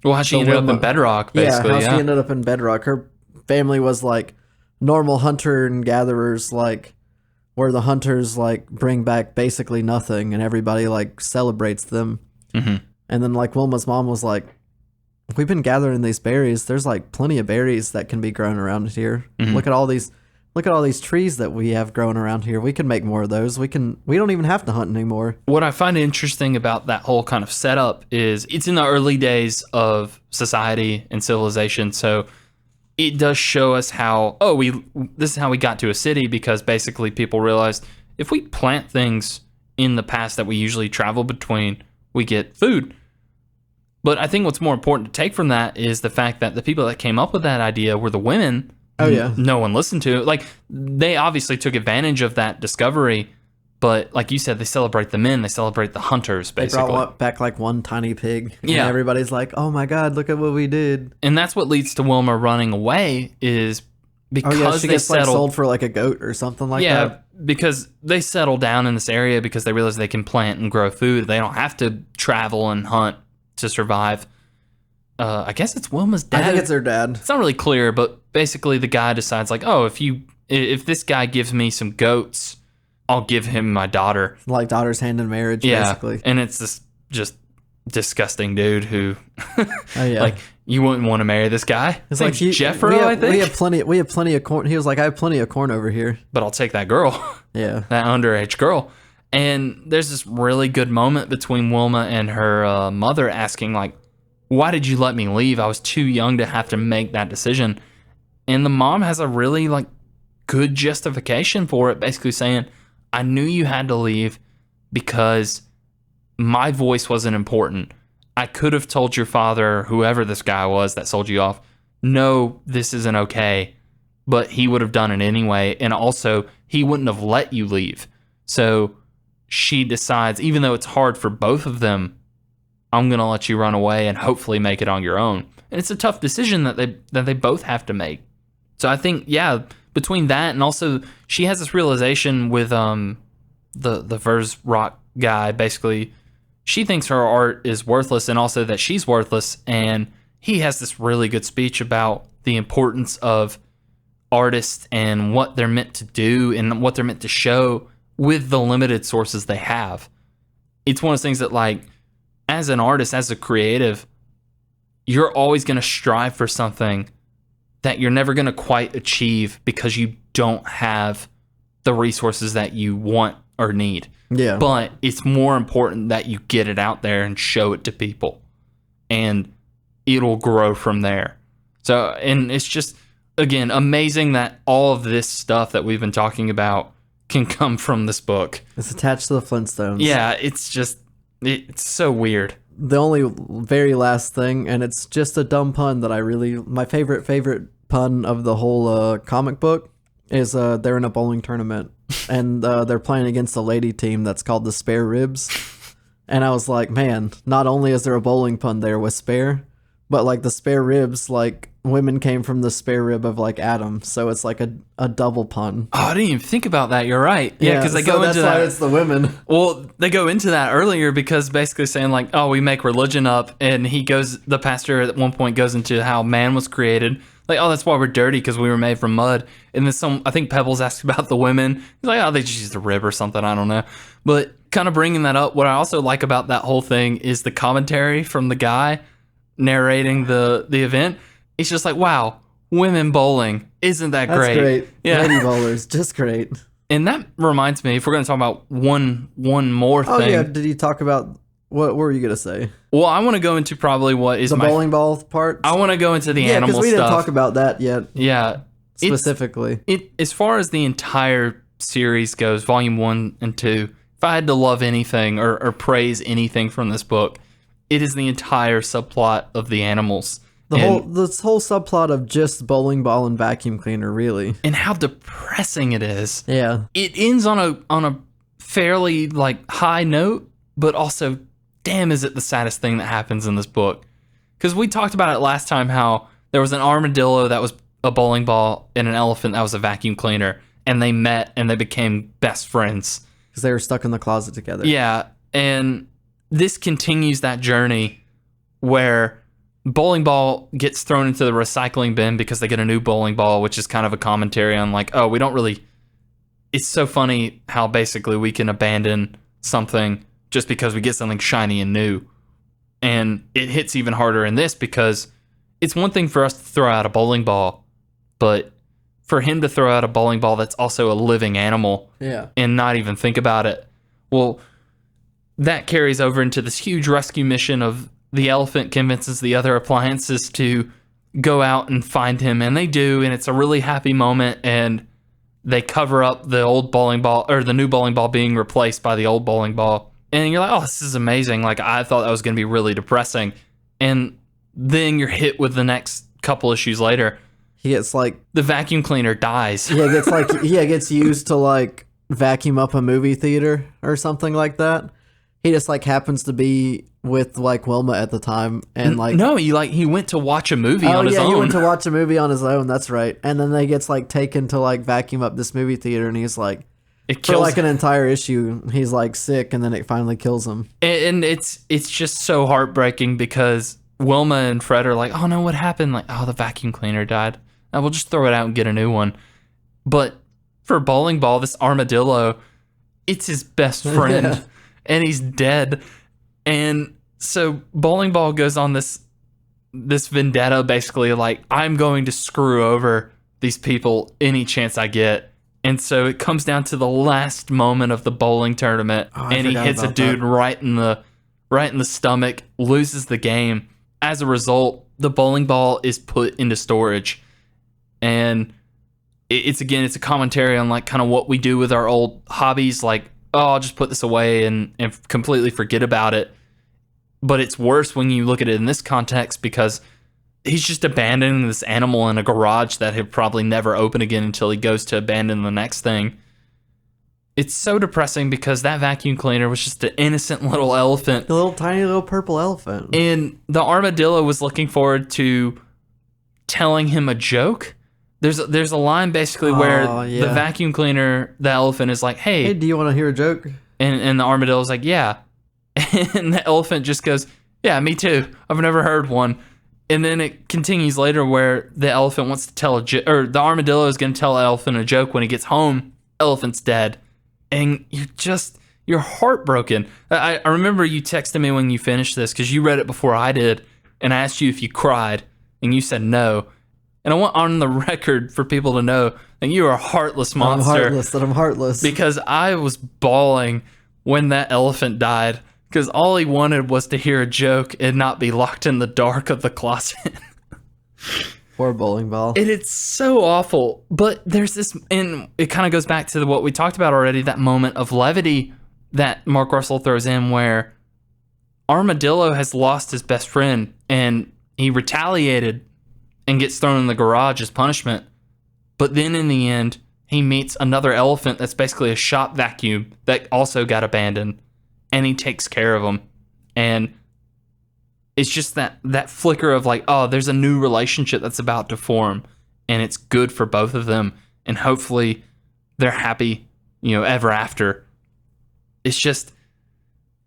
Well, how she ended up in Bedrock, basically. how she ended up in Bedrock. Her family was like normal hunter and gatherers, like where the hunters like bring back basically nothing, and everybody like celebrates them. Mhm. And then like Wilma's mom was like, "We've been gathering these berries. There's like plenty of berries that can be grown around here. Look at all these trees that we have growing around here. We can make more of those. We don't even have to hunt anymore." What I find interesting about that whole kind of setup is it's in the early days of society and civilization, so it does show us how this is how we got to a city, because basically people realized if we plant things in the past that we usually travel between, we get food. But I think what's more important to take from that is the fact that the people that came up with that idea were the women. Oh yeah. No one listened to. Like, they obviously took advantage of that discovery, but like you said, they celebrate the men, they celebrate the hunters, They basically. brought back like one tiny pig. And Yeah. everybody's like, "Oh my God, look at what we did." And that's what leads to Wilma running away, is because Oh yeah, she they gets like settled. sold for like a goat or something like Yeah, that. because they settle down in this area because they realize they can plant and grow food. They don't have to travel and hunt to survive. I guess it's Wilma's dad. I think it's her dad. It's not really clear, but basically the guy decides like, oh, if this guy gives me some goats, I'll give him my daughter. Like daughter's hand in marriage, basically. And it's this just disgusting dude who, Oh yeah. like, you wouldn't want to marry this guy. His name's Jeffro, we have, I think. We have plenty of corn. He was like, "I have plenty of corn over here." But I'll take that girl. Yeah. That underage girl. And there's this really good moment between Wilma and her mother asking, like, why did you let me leave? I was too young to have to make that decision. And the mom has a really like good justification for it, basically saying, I knew you had to leave because my voice wasn't important. I could have told your father, whoever this guy was that sold you off, no, this isn't okay. But he would have done it anyway. And also, he wouldn't have let you leave. So she decides, even though it's hard for both of them, I'm going to let you run away and hopefully make it on your own. And it's a tough decision that they both have to make. So I think, yeah, between that and also she has this realization with the Vers Rock guy, basically, she thinks her art is worthless and also that she's worthless. And he has this really good speech about the importance of artists and what they're meant to do and what they're meant to show with the limited sources they have. It's one of those things that, like, as an artist, as a creative, you're always going to strive for something that you're never going to quite achieve because you don't have the resources that you want or need. Yeah. But it's more important that you get it out there and show it to people, and it'll grow from there. So, and it's just, again, amazing that all of this stuff that we've been talking about can come from this book. It's attached to the Flintstones. Yeah, it's just, it's so weird. The only very last thing, and it's just a dumb pun that my favorite pun of the whole comic book is they're in a bowling tournament and they're playing against a lady team that's called the Spare Ribs. And I was like, man, not only is there a bowling pun there with spare, but like the spare ribs, like women came from the spare rib of like Adam. So it's like a double pun. Oh, I didn't even think about that. You're right. Yeah, because they go into that. That's why it's the women. Well, they go into that earlier because basically saying like, oh, we make religion up. And the pastor at one point goes into how man was created. Like, oh, that's why we're dirty, because we were made from mud. And then I think Pebbles asked about the women. He's like, oh, they just used a rib or something. I don't know. But kind of bringing that up, what I also like about that whole thing is the commentary from the guy narrating the event. It's just like, wow, women bowling. Isn't that great? That's great. Yeah. Lady bowlers, just great. And that reminds me, if we're going to talk about one more thing. Oh, yeah. Did you talk about, what were you going to say? Well, I want to go into probably what is the bowling ball part? I want to go into the animal animal stuff. Yeah, because we didn't stuff. talk about that yet. Yeah. Specifically. As far as the entire series goes, volume 1 and 2, if I had to love anything or praise anything from this book, it is the entire subplot of the animals. This whole subplot of just bowling ball and vacuum cleaner, really. And how depressing it is. Yeah. It ends on a fairly like high note, but also, damn, is it the saddest thing that happens in this book. Because we talked about it last time, how there was an armadillo that was a bowling ball and an elephant that was a vacuum cleaner, and they met and they became best friends. Because they were stuck in the closet together. Yeah, and this continues that journey where bowling ball gets thrown into the recycling bin because they get a new bowling ball, which is kind of a commentary on like, oh, we don't really... It's so funny how basically we can abandon something just because we get something shiny and new. And it hits even harder in this because it's one thing for us to throw out a bowling ball, but for him to throw out a bowling ball that's also a living animal and not even think about it, well, that carries over into this huge rescue mission of the elephant convinces the other appliances to go out and find him, and they do, and it's a really happy moment, and they cover up the old bowling ball, or the new bowling ball being replaced by the old bowling ball. And you're like, oh, this is amazing. Like, I thought that was going to be really depressing. And then you're hit with the next couple issues later. He gets like... The vacuum cleaner dies. Yeah, gets used to like vacuum up a movie theater or something like that. He just like happens to be with like Wilma at the time, and like no, he went to watch a movie on his own. He went to watch a movie on his own. That's right. And then they gets like taken to like vacuum up this movie theater, and he's like, for like an entire issue, he's like sick, and then it finally kills him. And it's just so heartbreaking because Wilma and Fred are like, oh no, what happened? Like, oh, the vacuum cleaner died. Oh, we'll just throw it out and get a new one. But for Bowling Ball, this armadillo, it's his best friend, and he's dead. And so Bowling Ball goes on this vendetta, basically like, I'm going to screw over these people any chance I get. And so it comes down to the last moment of the bowling tournament, and he hits a dude right in the stomach, loses the game. As a result, the bowling ball is put into storage, and it's a commentary on like kind of what we do with our old hobbies, like, oh, I'll just put this away and completely forget about it. But it's worse when you look at it in this context because he's just abandoning this animal in a garage that he'll probably never open again until he goes to abandon the next thing. It's so depressing because that vacuum cleaner was just an innocent little elephant. The little tiny little purple elephant. And the armadillo was looking forward to telling him a joke. There's a line basically where the vacuum cleaner, the elephant, is like, hey, do you want to hear a joke? And the armadillo's like, yeah. And the elephant just goes, yeah, me too. I've never heard one. And then it continues later where the elephant wants to tell or the armadillo is going to tell the elephant a joke. When he gets home, elephant's dead. And you're heartbroken. I remember you texted me when you finished this because you read it before I did. And I asked you if you cried, and you said no. And I want on the record for people to know that you are a heartless monster. I'm heartless. Because I was bawling when that elephant died. Because all he wanted was to hear a joke and not be locked in the dark of the closet. Poor Bowling Ball. And it's so awful. But there's this, and it kind of goes back to what we talked about already, that moment of levity that Mark Russell throws in where Armadillo has lost his best friend and he retaliated and gets thrown in the garage as punishment. But then in the end, he meets another elephant that's basically a shop vacuum that also got abandoned. And he takes care of them. And it's just that flicker of like, oh, there's a new relationship that's about to form. And it's good for both of them. And hopefully they're happy, ever after. It's just,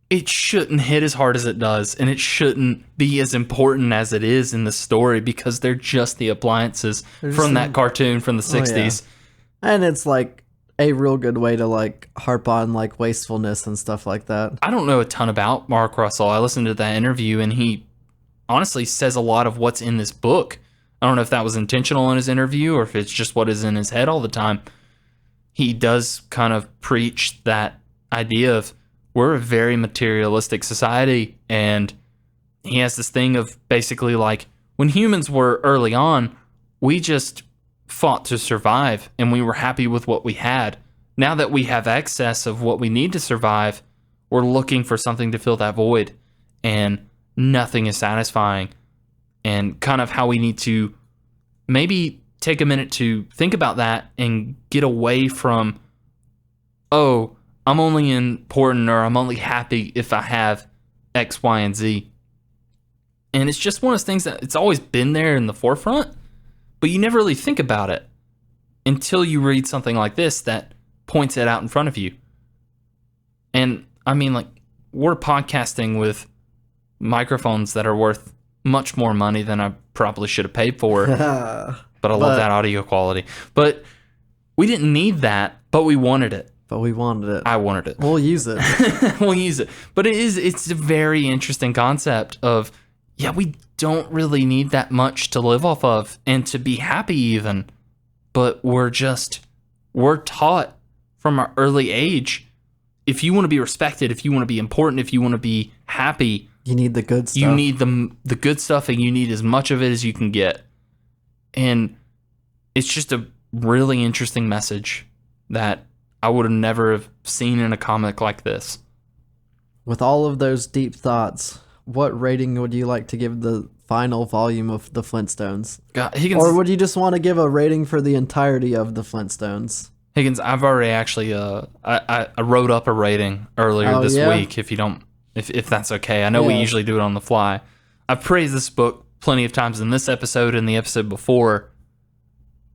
it shouldn't hit as hard as it does. And it shouldn't be as important as it is in the story because they're just the appliances from that cartoon from the 60s. And it's like a real good way to like harp on like wastefulness and stuff like that. I don't know a ton about Mark Russell. I listened to that interview and he honestly says a lot of what's in this book. I don't know if that was intentional in his interview or if it's just what is in his head all the time. He does kind of preach that idea of we're a very materialistic society, and he has this thing of basically like when humans were early on, we just fought to survive and we were happy with what we had. now that we have excess of what we need to survive, we're looking for something to fill that void, and nothing is satisfying. And kind of how we need to maybe take a minute to think about that and get away from, oh, I'm only important or I'm only happy if I have X, Y, and Z. And it's just one of those things that it's always been there in the forefront, but you never really think about it until you read something like this that points it out in front of you. And I mean, like, we're podcasting with microphones that are worth much more money than I probably should have paid for. But I love that audio quality. But we didn't need that, but we wanted it. But we wanted it. I wanted it. We'll use it. We'll use it. But it's a very interesting concept of, yeah, we don't really need that much to live off of and to be happy even. But we're taught from our early age, if you want to be respected, if you want to be important, if you want to be happy, you need the good stuff. You need the good stuff, and you need as much of it as you can get. And it's just a really interesting message that I would have never have seen in a comic like this. With all of those deep thoughts, what rating would you like to give the final volume of the Flintstones? God, Higgins, or would you just want to give a rating for the entirety of the Flintstones? Higgins, I've already actually I wrote up a rating earlier this week. If that's okay, I know we usually do it on the fly. I've praised this book plenty of times in this episode and the episode before.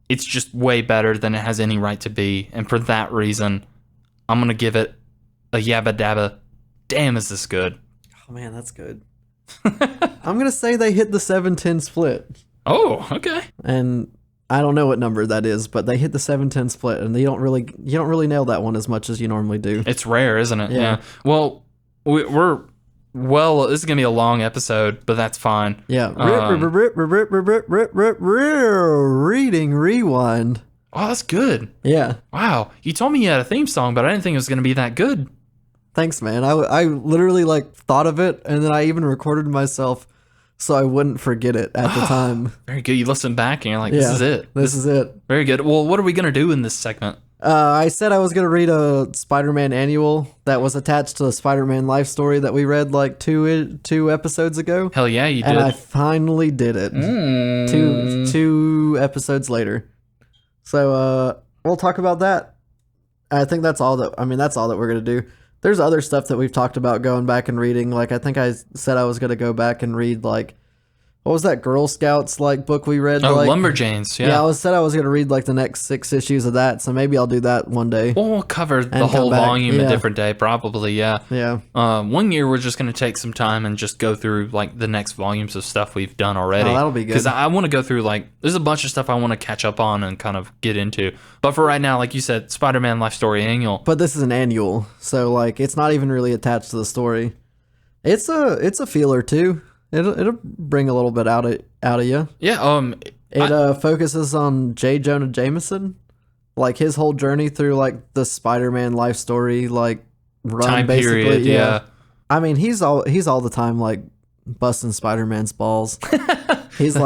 It's just way better than it has any right to be, and for that reason, I'm gonna give it a yabba dabba. Damn, is this good? Oh man, that's good. I'm gonna say they hit the 7-10 split. Oh, okay. And I don't know what number that is, but they hit the 7-10 split, and you don't really nail that one as much as you normally do. It's rare, isn't it? Yeah. Well, this is gonna be a long episode, but that's fine. Yeah. Reading rewind. Oh, that's good. Yeah. Wow. You told me you had a theme song, but I didn't think it was gonna be that good. Thanks, man. I literally thought of it, and then I even recorded myself so I wouldn't forget it at the time. Very good. You listen back and you're like, this is it. This is it. Very good. Well, what are we gonna do in this segment? I said I was going to read a Spider-Man annual that was attached to the Spider-Man life story that we read like two episodes ago. Hell yeah, you did. And I finally did it. Two episodes later. So we'll talk about that. I think that's all that we're going to do. There's other stuff that we've talked about going back and reading. Like, I think I said I was going to go back and read, like, what was that Girl Scouts book we read? Oh, Lumberjanes. Yeah. Yeah, I said I was going to read the next 6 issues of that, so maybe I'll do that one day. Well, we'll cover the whole volume a different day, probably. Yeah. Yeah. One year we're just going to take some time and just go through the next volumes of stuff we've done already. Oh, that'll be good. Because I want to go through there's a bunch of stuff I want to catch up on and kind of get into. But for right now, like you said, Spider-Man Life Story Annual. But this is an annual, so it's not even really attached to the story. It's a feeler too. It'll bring a little bit out of you. Yeah. It focuses on J. Jonah Jameson, his whole journey through the Spider-Man life story run time basically. Period, yeah. I mean, he's all the time busting Spider-Man's balls. He's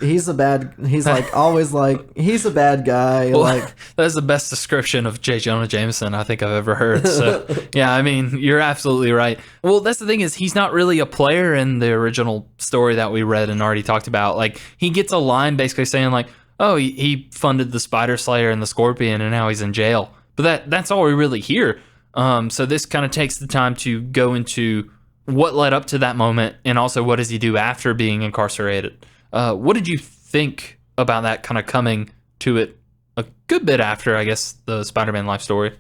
he's a bad. He's always he's a bad guy. Well, that's the best description of J. Jonah Jameson I think I've ever heard. So yeah, I mean, you're absolutely right. Well, that's the thing is he's not really a player in the original story that we read and already talked about. He gets a line basically saying oh, he funded the Spider Slayer and the Scorpion and now he's in jail. But that's all we really hear. So this kind of takes the time to go into what led up to that moment and also what does he do after being incarcerated. What did you think about that kind of coming to it a good bit after, I guess, the Spider-Man life story?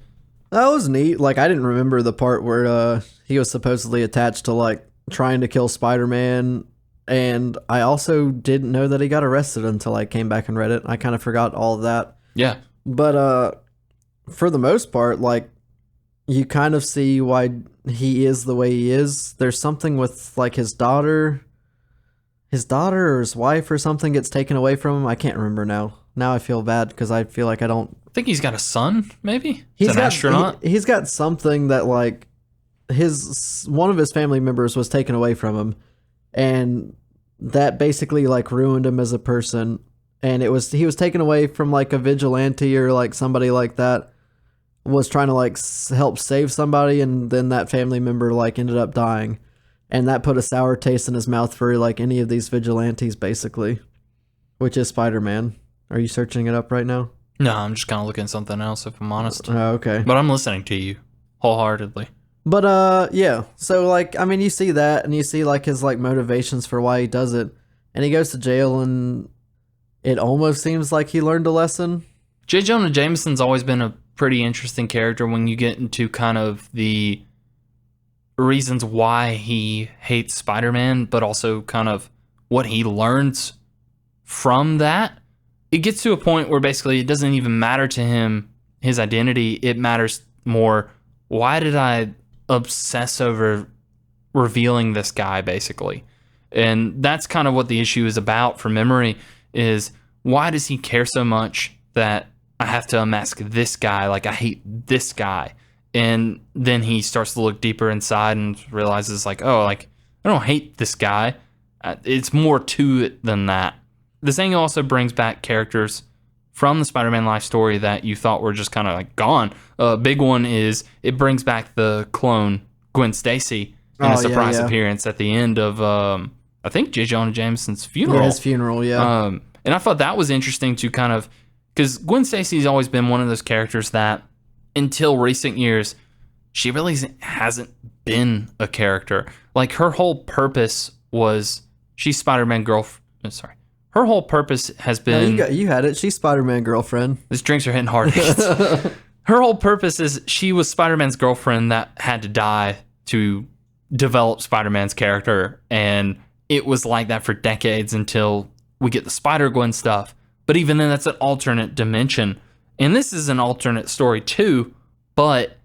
That was neat. I didn't remember the part where he was supposedly attached to trying to kill Spider-Man, and I also didn't know that he got arrested until I came back and read it. I kind of forgot all of that. Yeah. But for the most part, you kind of see why he is the way he is. There's something with his daughter or his wife or something gets taken away from him. I can't remember now. Now I feel bad because I feel like I don't. I think he's got a son, maybe? He's an astronaut? He's got something that one of his family members was taken away from him, and that basically ruined him as a person. And he was taken away from a vigilante or somebody like that. was trying to like help save somebody, and then that family member like ended up dying, and that put a sour taste in his mouth for like any of these vigilantes, basically, which is Spider-Man. Are you searching it up right now? No, I'm just kind of looking at something else, if I'm honest. Oh, okay. But I'm listening to you wholeheartedly. But yeah. So like, I mean, you see that, and you see like his like motivations for why he does it, and he goes to jail, and it almost seems like he learned a lesson. J. Jonah Jameson's always been a pretty interesting character when you get into kind of the reasons why he hates Spider-Man, but also kind of what he learns from that. It gets to a point where basically it doesn't even matter to him, his identity. It matters more, why did I obsess over revealing this guy, basically? And that's kind of what the issue is about for Memory, is why does he care so much that I have to unmask this guy, like I hate this guy? And then he starts to look deeper inside and realizes like, oh, like I don't hate this guy. It's more to it than that. This thing also brings back characters from the Spider-Man life story that you thought were just kind of like gone. A big one is it brings back the clone Gwen Stacy in a surprise appearance at the end of I think J. Jonah Jameson's funeral. Yeah, his funeral, yeah. And I thought that was interesting to kind of, because Gwen Stacy's always been one of those characters that until recent years, she really hasn't been a character. Like her whole purpose was she's Spider-Man girlfriend. Sorry. Her whole purpose has been... No, you had it. She's Spider-Man girlfriend. These drinks are hitting hard. Her whole purpose is she was Spider-Man's girlfriend that had to die to develop Spider-Man's character. And it was like that for decades until we get the Spider-Gwen stuff. But even then, that's an alternate dimension. And this is an alternate story too, but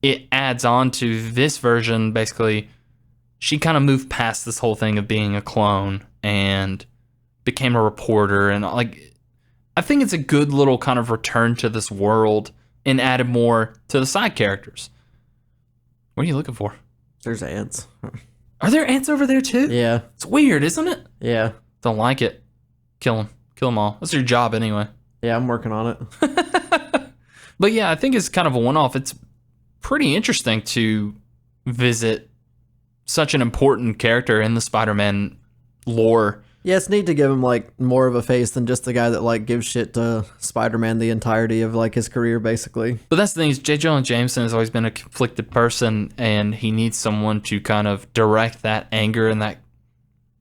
it adds on to this version. Basically, she kind of moved past this whole thing of being a clone and became a reporter, and like I think it's a good little kind of return to this world and added more to the side characters. What are you looking for? There's ants. Are there ants over there too? Yeah. It's weird, isn't it? Yeah. Don't like it. Kill them. Kill them all. That's your job anyway. Yeah, I'm working on it. But yeah, I think it's kind of a one-off. It's pretty interesting to visit such an important character in the Spider-Man lore. Yeah, it's neat to give him like more of a face than just the guy that like gives shit to Spider-Man the entirety of like his career, basically. But that's the thing, is J. Jonah Jameson has always been a conflicted person, and he needs someone to kind of direct that anger and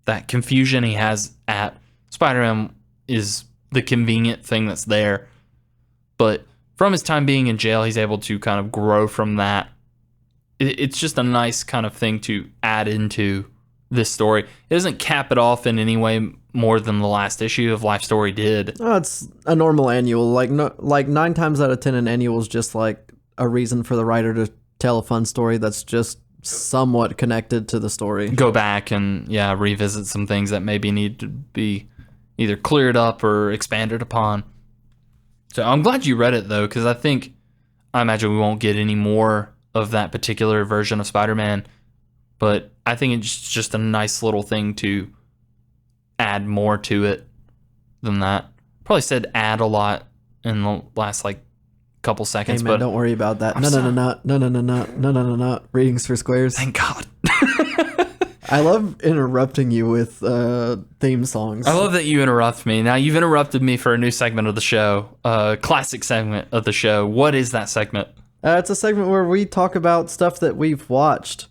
that confusion he has at Spider-Man is the convenient thing that's there. But from his time being in jail, he's able to kind of grow from that. It's just a nice kind of thing to add into this story. It doesn't cap it off in any way more than the last issue of Life Story did. Oh, it's a normal annual. Like 9 times out of 10, an annual is just like a reason for the writer to tell a fun story that's just somewhat connected to the story. Go back and revisit some things that maybe need to be either cleared up or expanded upon. So I'm glad you read it though, because I imagine we won't get any more of that particular version of Spider-Man. But I think it's just a nice little thing to add more to it than that. Probably said add a lot in the last like couple seconds. Hey man, but don't worry about that. No. Readings for squares. Thank God. I love interrupting you with theme songs. I love that you interrupt me. Now you've interrupted me for a new segment of the show, classic segment of the show. What is that segment? It's a segment where we talk about stuff that we've watched,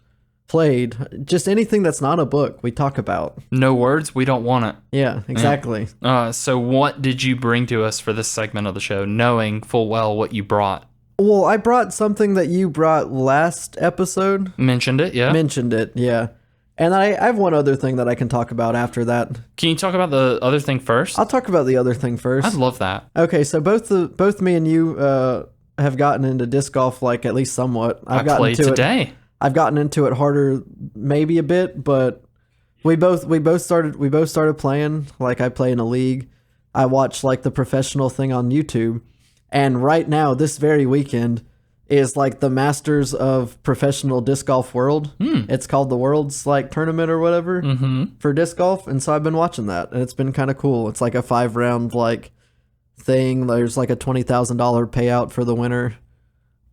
played, just anything that's not a book we talk about. No words, we don't want it. Yeah, exactly. So what did you bring to us for this segment of the show, knowing full well what you brought? Well, I brought something that you brought last episode. Mentioned it, yeah. And I have one other thing that I can talk about after that. Can you talk about the other thing first? I'll talk about the other thing first. I'd love that. Okay, so both me and you have gotten into disc golf, like at least somewhat. I played today. I've gotten into it harder, maybe a bit, but we both started playing. Like I play in a league. I watch like the professional thing on YouTube, and right now, this very weekend, is like the Masters of Professional Disc Golf World. It's called the World's like tournament or whatever for disc golf, and so I've been watching that, and it's been kind of cool. It's like a 5-round like thing. There's like a $20,000 payout for the winner.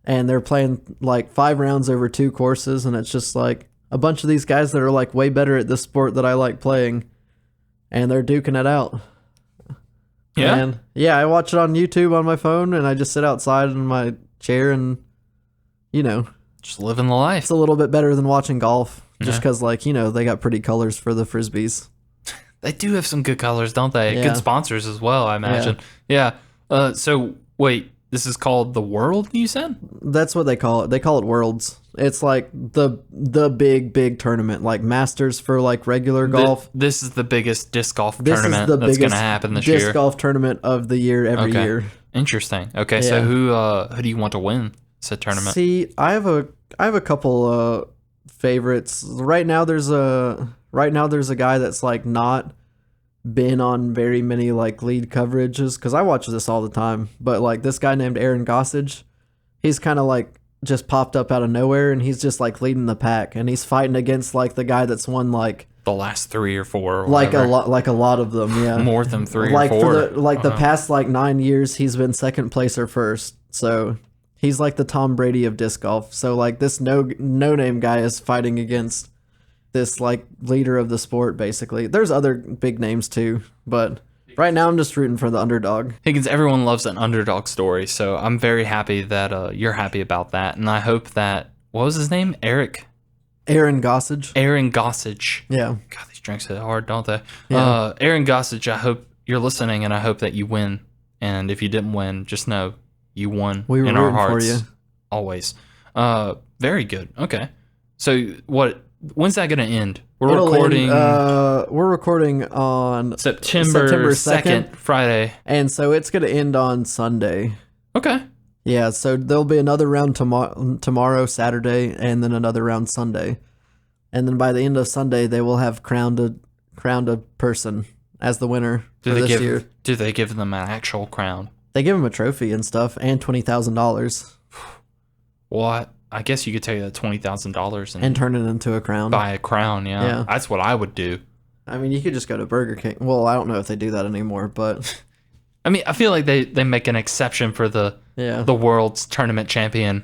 and they're playing like 5 rounds over 2 courses, and it's just like a bunch of these guys that are like way better at this sport that I like playing, and they're duking it out. Yeah? And yeah, I watch it on YouTube on my phone, and I just sit outside in my chair and, you know, Just living the life. it's a little bit better than watching golf just Yeah. because, like, you know, they got pretty colors for the Frisbees. They do have some good colors, don't they? Yeah. Good sponsors as well, I imagine. Yeah. So, wait, this is called the World, you said? That's what they call it. They call it Worlds. It's like the big tournament, like Masters for like regular golf. This is the biggest disc golf This is tournament the that's going to biggest happen this disc year. golf tournament of the year every Okay. year. Interesting. Okay, so Yeah. who do you want to win said tournament? See, I have a couple favorites. Right now there's a guy that's like not been on very many like lead coverages because I watch this all the time. But like this guy named Aaron Gossage, he's kind of like just popped up out of nowhere, and he's just like leading the pack, and he's fighting against like the guy that's won like The last 3 or 4 or like whatever. a lot of them. Yeah, More than 3 like or 4. for the past like 9 years, he's been second place or first. So he's like the Tom Brady of disc golf. So like this no name guy is fighting against this like leader of the sport. Basically, there's other big names too, but right now I'm just rooting for the underdog. Higgins, everyone loves an underdog story, so I'm very happy that you're happy about that, and I hope that, what was his name? Aaron Gossage. Aaron Gossage. Yeah. God, these drinks hit hard, don't they? Yeah. Aaron Gossage, I hope you're listening, and I hope that you win. And if you didn't win, just know you won We were in our rooting for hearts. you. Always. Very good. Okay. So when's that going to end? We're It'll recording end, we're recording on September 2nd, Friday. and so it's gonna end on Sunday. Okay. Yeah, so there'll be another round tomorrow, Saturday, and then another round Sunday. And then by the end of Sunday, they will have crowned a person as the winner for this year. Do they give them an actual crown? They give him a trophy and stuff and $20,000 What? I guess you could take that $20,000 and turn it into a crown. buy a crown. Yeah. Yeah. That's what I would do. I mean, you could just go to Burger King. Well, I don't know if they do that anymore, but I mean, I feel like they make an exception for the yeah. world's tournament champion.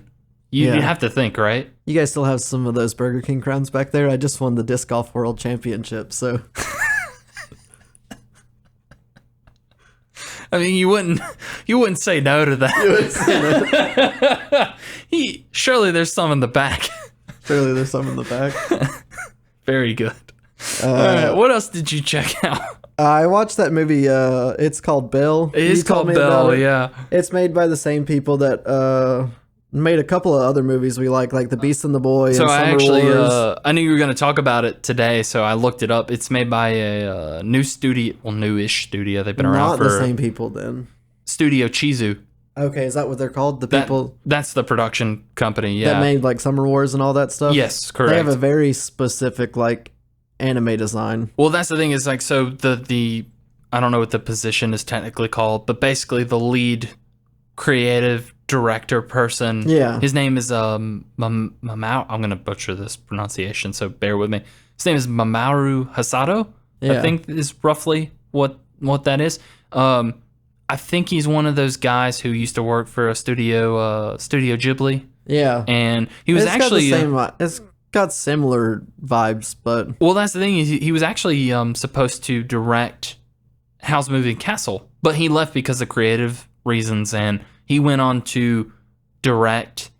You Yeah. have to think, right? You guys still have some of those Burger King crowns back there? I just won the Disc Golf World Championship, so I mean, you wouldn't say no to that. Surely there's some in the back. surely there's some in the back. Very good. All right, what else did you check out? I watched that movie. It's called Belle. It is You told called me Belle, about it. yeah. It's made by the same people that made a couple of other movies we like the Beast and the Boy. So and I Summer actually, Wars. I knew you were going to talk about it today, so I looked it up. It's made by a new studio, well, newish studio. They've been around Not for the same people then. Studio Chizu. Okay, is that what they're called? The That- people That's the production company. Yeah. that made like Summer Wars and all that stuff. Yes, correct. They have a very specific like anime design. Well, that's the thing is like, so the I don't know what the position is technically called, but basically the lead creative director person. Yeah. His name is Mamau. I'm gonna butcher this pronunciation, so bear with me. His name is Mamoru Hosoda. I Yeah. think is roughly what that is. I think he's one of those guys who used to work for a Studio Ghibli, Yeah. and he was It's actually got the same, it's got similar vibes, but well, that's the thing is he was actually supposed to direct Howl's Moving Castle, but he left because of creative reasons, and he went on to direct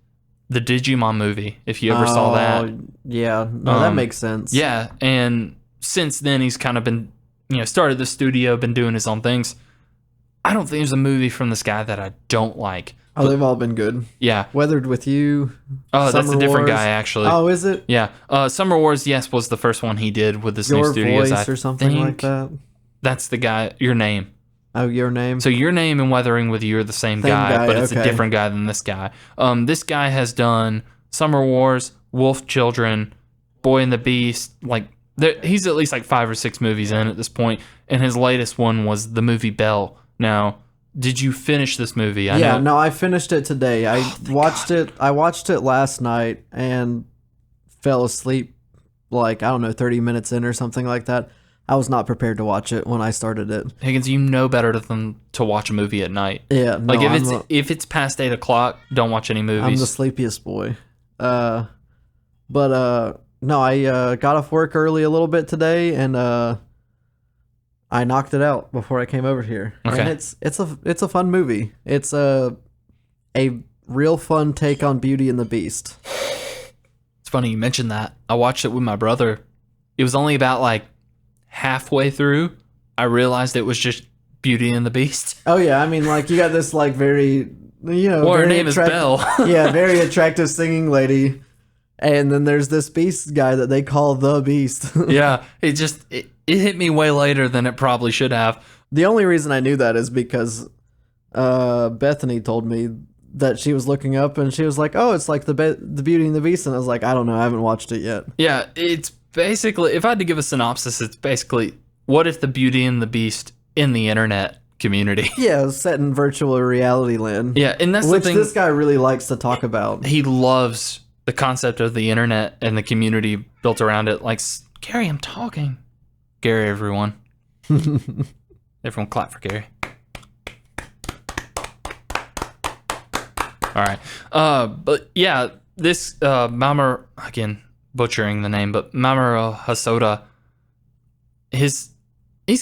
the Digimon movie. If you ever saw that, Yeah. No, that makes sense. yeah. And since then, he's kind of been, started the studio, been doing his own things. I don't think there's a movie from this guy that I don't like. Oh, they've all been good. Yeah. Weathered with You. Oh, that's Summer a different Wars. guy actually. Oh, is it? Yeah. Summer Wars, yes, was the first one he did with this new Your studios. Voice I or something like think that. That's the guy. Your Name. Oh, Your Name. So Your Name and Weathering with You are the same guy, but it's a okay. different guy than this guy. This guy has done Summer Wars, Wolf Children, Boy and the Beast. Like he's at least like 5 or 6 movies in at this point, and his latest one was the movie Belle. Now, did you finish this movie? I know. No, I finished it today. I watched it. I watched it last night and fell asleep like, I don't know, 30 minutes in or something like that. I was not prepared to watch it when I started it. Higgins, you know better than to watch a movie at night. Yeah, no, Like if it's past 8 o'clock, don't watch any movies. I'm the sleepiest boy. No, I got off work early a little bit today, and I knocked it out before I came over here. Okay. And it's a fun movie. It's a real fun take on Beauty and the Beast. It's funny you mentioned that. I watched it with my brother. It was only about like halfway through, I realized it was just Beauty and the Beast. Oh yeah, I mean, like, you got this like very, Well, her name is Belle. Yeah, very attractive singing lady, and then there's this Beast guy that they call the Beast. Yeah, it hit me way later than it probably should have. The only reason I knew that is because Bethany told me that she was looking up and she was like, "Oh, it's like the Beauty and the Beast," and I was like, "I don't know, I haven't watched it yet." Yeah, it's basically, if I had to give a synopsis, it's basically, what if the Beauty and the Beast in the internet community? Yeah, set in virtual reality land. Yeah, and that's which the thing. This guy really likes to talk about. He loves the concept of the internet and the community built around it. Like, Gary, I'm talking. Gary, everyone. Everyone clap for Gary. All right. But yeah, this Mamoru, again, butchering the name, but Mamoru Hosoda, he's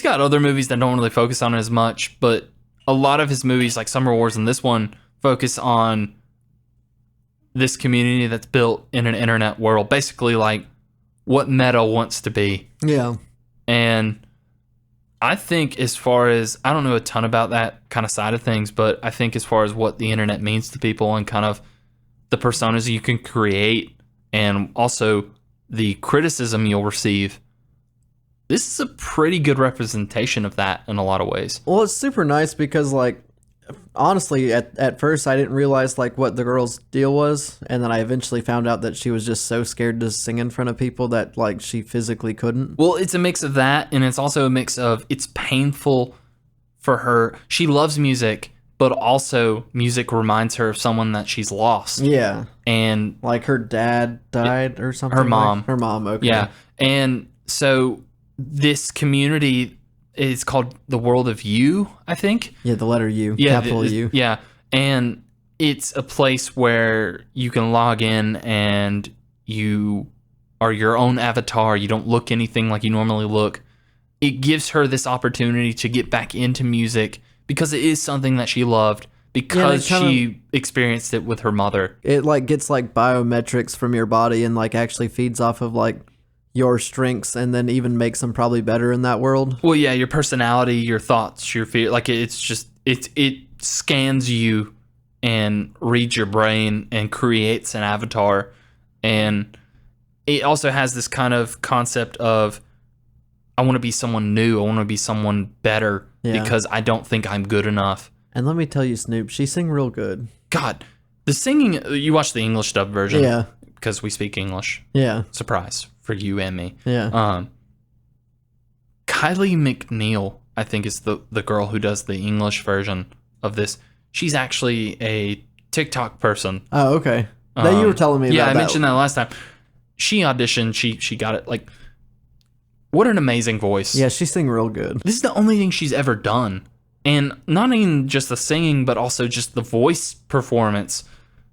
got other movies that don't really focus on it as much, but a lot of his movies, like Summer Wars and this one, focus on this community that's built in an internet world, basically like what meta wants to be. Yeah. And I think, as far as, I don't know a ton about that kind of side of things, but I think as far as what the internet means to people and kind of the personas you can create and also the criticism you'll receive, this is a pretty good representation of that in a lot of ways. Well, it's super nice because, like, honestly, at first I didn't realize like what the girl's deal was, and then I eventually found out that she was just so scared to sing in front of people that like she physically couldn't. Well, it's a mix of that, and it's also a mix of, it's painful for her. She loves music, but also music reminds her of someone that she's lost. Yeah. And like her dad died or something. Her mom. Her mom, okay. Yeah. And so this community is called the World of You, I think. Yeah, the letter U, Yeah, capital U. Yeah. And it's a place where you can log in and you are your own avatar. You don't look anything like you normally look. It gives her this opportunity to get back into music because it is something that she loved, because she experienced it with her mother. It like gets like biometrics from your body and like actually feeds off of like your strengths, and then even makes them probably better in that world. Well, yeah, your personality, your thoughts, your fear, like it's just, it scans you and reads your brain and creates an avatar. And it also has this kind of concept of, I want to be someone new. I want to be someone better because I don't think I'm good enough. And let me tell you, Snoop, she sing real good. God, the singing, you watch the English dub version. Yeah. Because we speak English. Yeah. Surprise for you and me. Yeah. Kylie McNeil, I think, is the girl who does the English version of this. She's actually a TikTok person. Oh, okay. That you were telling me about. Yeah, I mentioned that last time. She auditioned. She got it. Like, what an amazing voice. Yeah, she sing real good. This is the only thing she's ever done. And not even just the singing, but also just the voice performance.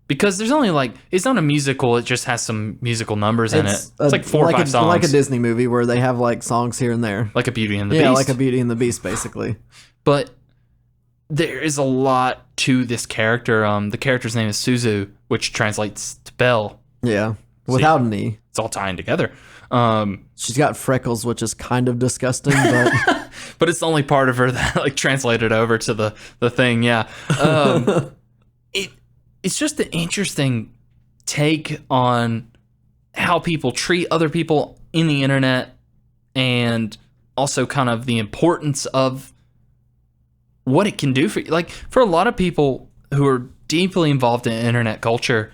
Because there's only like, it's not a musical, it just has some musical numbers in it. It's like 4 or 5 songs. Like a Disney movie where they have like songs here and there. Like a Beauty and the Beast. Yeah, like a Beauty and the Beast, basically. But there is a lot to this character. The character's name is Suzu, which translates to Belle. Yeah, without an E. It's all tying together. She's got freckles, which is kind of disgusting, but but it's the only part of her that like translated over to the thing. Yeah. It's just an interesting take on how people treat other people in the internet, and also kind of the importance of what it can do for you. Like, for a lot of people who are deeply involved in internet culture,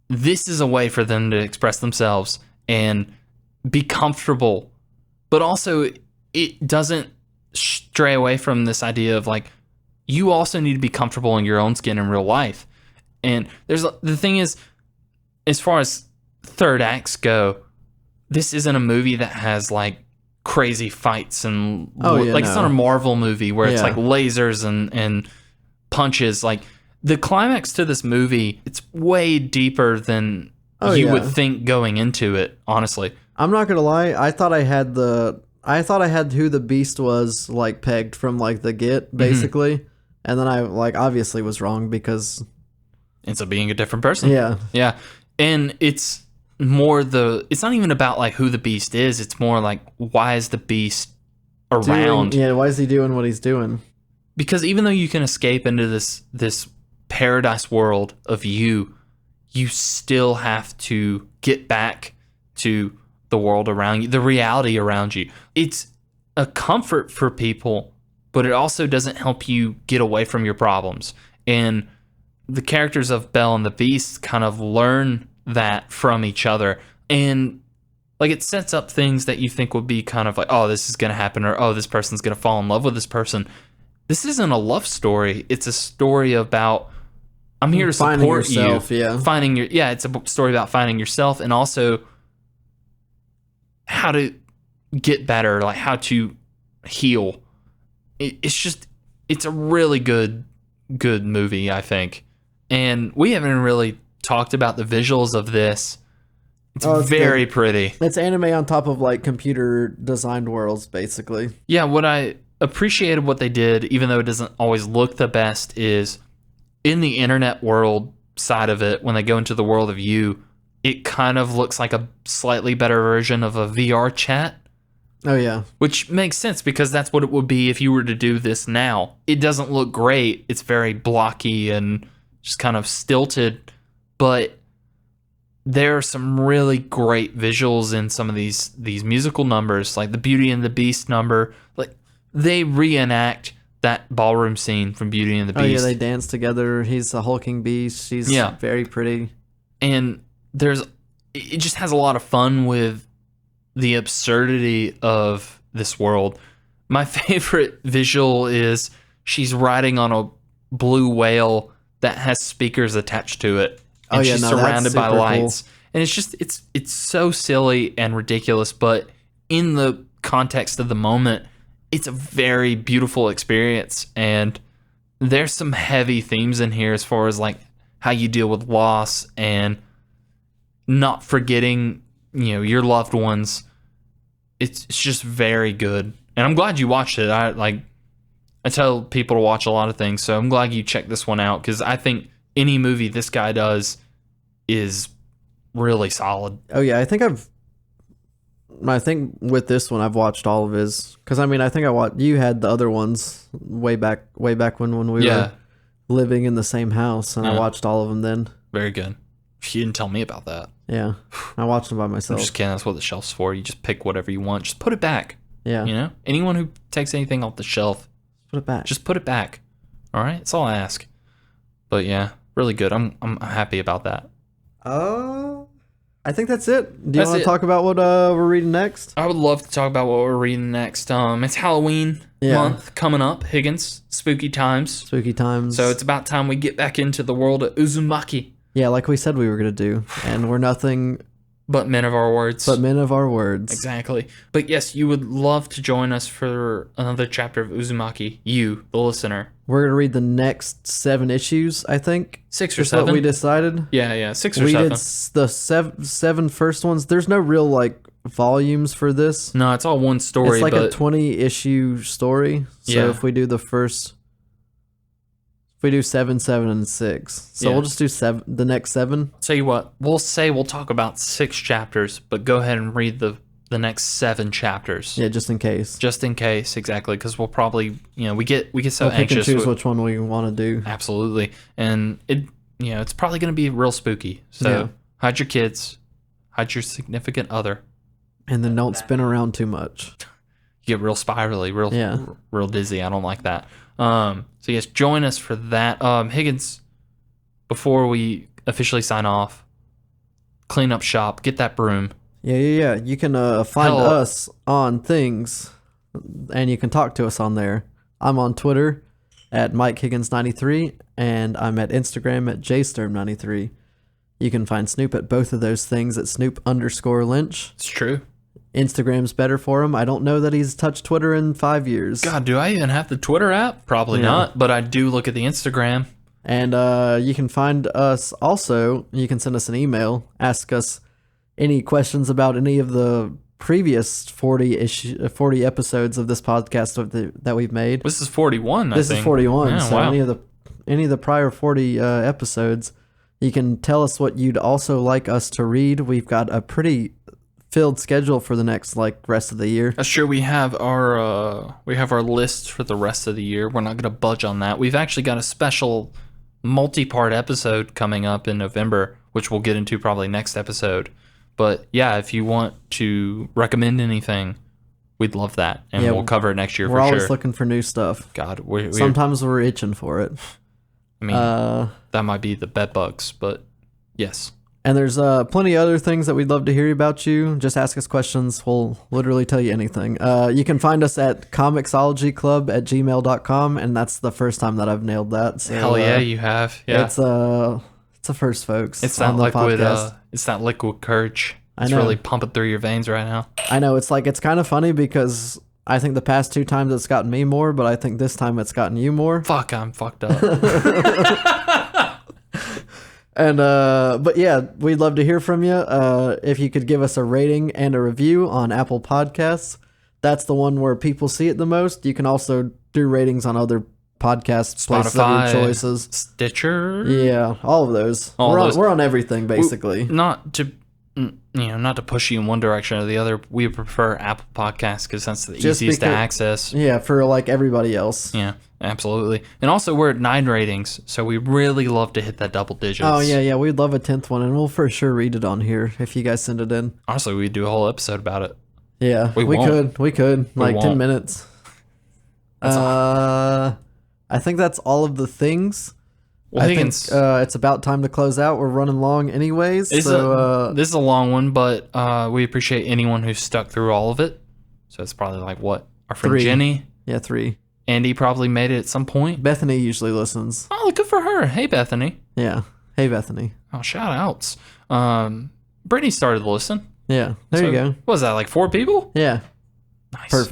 this is a way for them to express themselves and be comfortable, but also it doesn't stray away from this idea of like, you also need to be comfortable in your own skin in real life. And the thing is, as far as third acts go, this isn't a movie that has like crazy fights and it's not a Marvel movie where it's like lasers and punches. Like the climax to this movie, it's way deeper than you would think going into it, honestly. I'm not gonna lie, I thought I had who the Beast was like pegged from like the get, basically. And then I like obviously was wrong because ends up being a different person. Yeah. And it's more it's not even about like who the Beast is, it's more like why is the Beast around? Why is he doing what he's doing? Because even though you can escape into this paradise world of you still have to get back to the world around you, the reality around you. It's a comfort for people, but it also doesn't help you get away from your problems. And the characters of Belle and the Beast kind of learn that from each other, and like it sets up things that you think would be kind of like, oh, this is going to happen, or oh, this person's going to fall in love with this person. This isn't a love story. It's a story about I'm here to support yourself, you. It's a story about finding yourself and also how to get better, like how to heal. It's a really good movie, I think. And we haven't really talked about the visuals of this. It's very pretty. It's anime on top of like computer designed worlds, basically. Yeah, what I appreciated what they did, even though it doesn't always look the best, is in the internet world side of it, when they go into the world of you, it kind of looks like a slightly better version of a VR chat. Oh, yeah. Which makes sense because that's what it would be if you were to do this now. It doesn't look great. It's very blocky and just kind of stilted, but there are some really great visuals in some of these musical numbers, like the Beauty and the Beast number. Like they reenact that ballroom scene from Beauty and the Beast. Oh, yeah, they dance together. He's a hulking beast. She's very pretty. And it just has a lot of fun with the absurdity of this world. My favorite visual is she's riding on a blue whale that has speakers attached to it. And she's surrounded by lights. Cool. And it's just, it's so silly and ridiculous, but in the context of the moment, it's a very beautiful experience. And there's some heavy themes in here as far as like how you deal with loss and not forgetting, your loved ones. It's just very good. And I'm glad you watched it. I tell people to watch a lot of things, so I'm glad you checked this one out because I think any movie this guy does is really solid. Oh yeah, I think with this one I've watched all of his, because I think you had the other ones way back when we were living in the same house, and I watched all of them then. Very good. You didn't tell me about that. Yeah, I watched them by myself. I'm just kidding. That's what the shelf's for. You just pick whatever you want. Just put it back. Yeah. Anyone who takes anything off the shelf, put it back. Just put it back. All right, that's all I ask. But yeah, really good. I'm happy about that. I think that's it. Do you want to talk about what we're reading next? I would love to talk about what we're reading next. It's Halloween month coming up. Higgins, spooky times. Spooky times. So it's about time we get back into the world of Uzumaki. Yeah, like we said we were going to do. And we're nothing but men of our words. Exactly. But yes, you would love to join us for another chapter of Uzumaki. You, the listener. We're going to read the next 7 issues, I think. 6 or 7. What we decided. Yeah, 6 or 7. We did the 7 first ones. There's no real, volumes for this. No, it's all one story. It's like a 20-issue story. So if we do the first... If we do 7, 7, and 6. So we'll just do the next 7. Tell you what, we'll talk about 6 chapters, but go ahead and read the next 7 chapters. Yeah, just in case. Just in case, exactly, because we'll probably, we get so anxious. Pick and choose which one we want to do. Absolutely. And it's probably going to be real spooky. So hide your kids, hide your significant other. And then don't spin around too much. You get real spirally, real dizzy. I don't like that. So yes, join us for that. Higgins, before we officially sign off, clean up shop, get that broom. Yeah. You can find us on things, and you can talk to us on there. I'm on Twitter at MikeHiggins93, and I'm at Instagram at JSturm93. You can find Snoop at both of those things at Snoop_Lynch. It's true. Instagram's better for him. I don't know that he's touched Twitter in 5 years. God, do I even have the Twitter app? Probably not, but I do look at the Instagram. And you can find us also. You can send us an email, ask us any questions about any of the previous 40 episodes of this podcast that we've made. This is 41, I think. This is 41. Yeah, so wow. any of the prior 40 episodes, you can tell us what you'd also like us to read. We've got a pretty filled schedule for the next rest of the year. That's true. We have our list for the rest of the year. We're not going to budge on that. We've actually got a special multi-part episode coming up in November, which we'll get into probably next episode. But yeah, if you want to recommend anything, we'd love that, and we'll cover it next year for sure. We're always looking for new stuff. God, sometimes we're itching for it. I mean, that might be the bed bugs, but yes. And there's plenty of other things that we'd love to hear about you. Just ask us questions. We'll literally tell you anything. You can find us at comicsologyclub@gmail.com, and that's the first time that I've nailed that. So, hell yeah, you have. Yeah, it's a first, folks. It's that liquid. It's that liquid courage. It's really pumping through your veins right now. I know. It's kind of funny because I think the past 2 times it's gotten me more, but I think this time it's gotten you more. Fuck, I'm fucked up. And but yeah, we'd love to hear from you. If you could give us a rating and a review on Apple Podcasts, that's the one where people see it the most. You can also do ratings on other podcast places of your choices. Stitcher. Yeah, all of those. We're on everything basically. Not to push you in one direction or the other. We prefer Apple Podcasts because that's the easiest to access. Yeah, for everybody else. Yeah. Absolutely. And also, we're at 9 ratings, so we really love to hit that double digits. Oh, yeah, we'd love a 10th one, and we'll for sure read it on here if you guys send it in. Honestly, we'd do a whole episode about it. Yeah, we could. 10 minutes. I think that's all of the things. Well, Higgins, it's about time to close out. We're running long anyways. This is a long one, but we appreciate anyone who's stuck through all of it. So it's probably our friend 3. Jenny. Yeah, 3. Andy probably made it at some point. Bethany usually listens. Oh, good for her. Hey, Bethany. Yeah. Hey, Bethany. Oh, shout outs. Brittany started to listen. Yeah. There you go. What was that, 4 people? Yeah. Nice.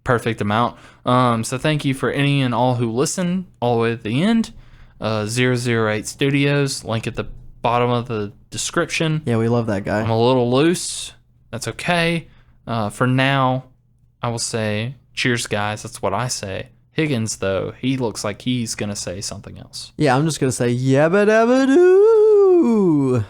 Perfect amount. So thank you for any and all who listen all the way at the end. 008 Studios, link at the bottom of the description. Yeah, we love that guy. I'm a little loose. That's okay. For now, I will say... Cheers, guys. That's what I say. Higgins, though, he looks like he's going to say something else. Yeah, I'm just going to say yabba dabba doo.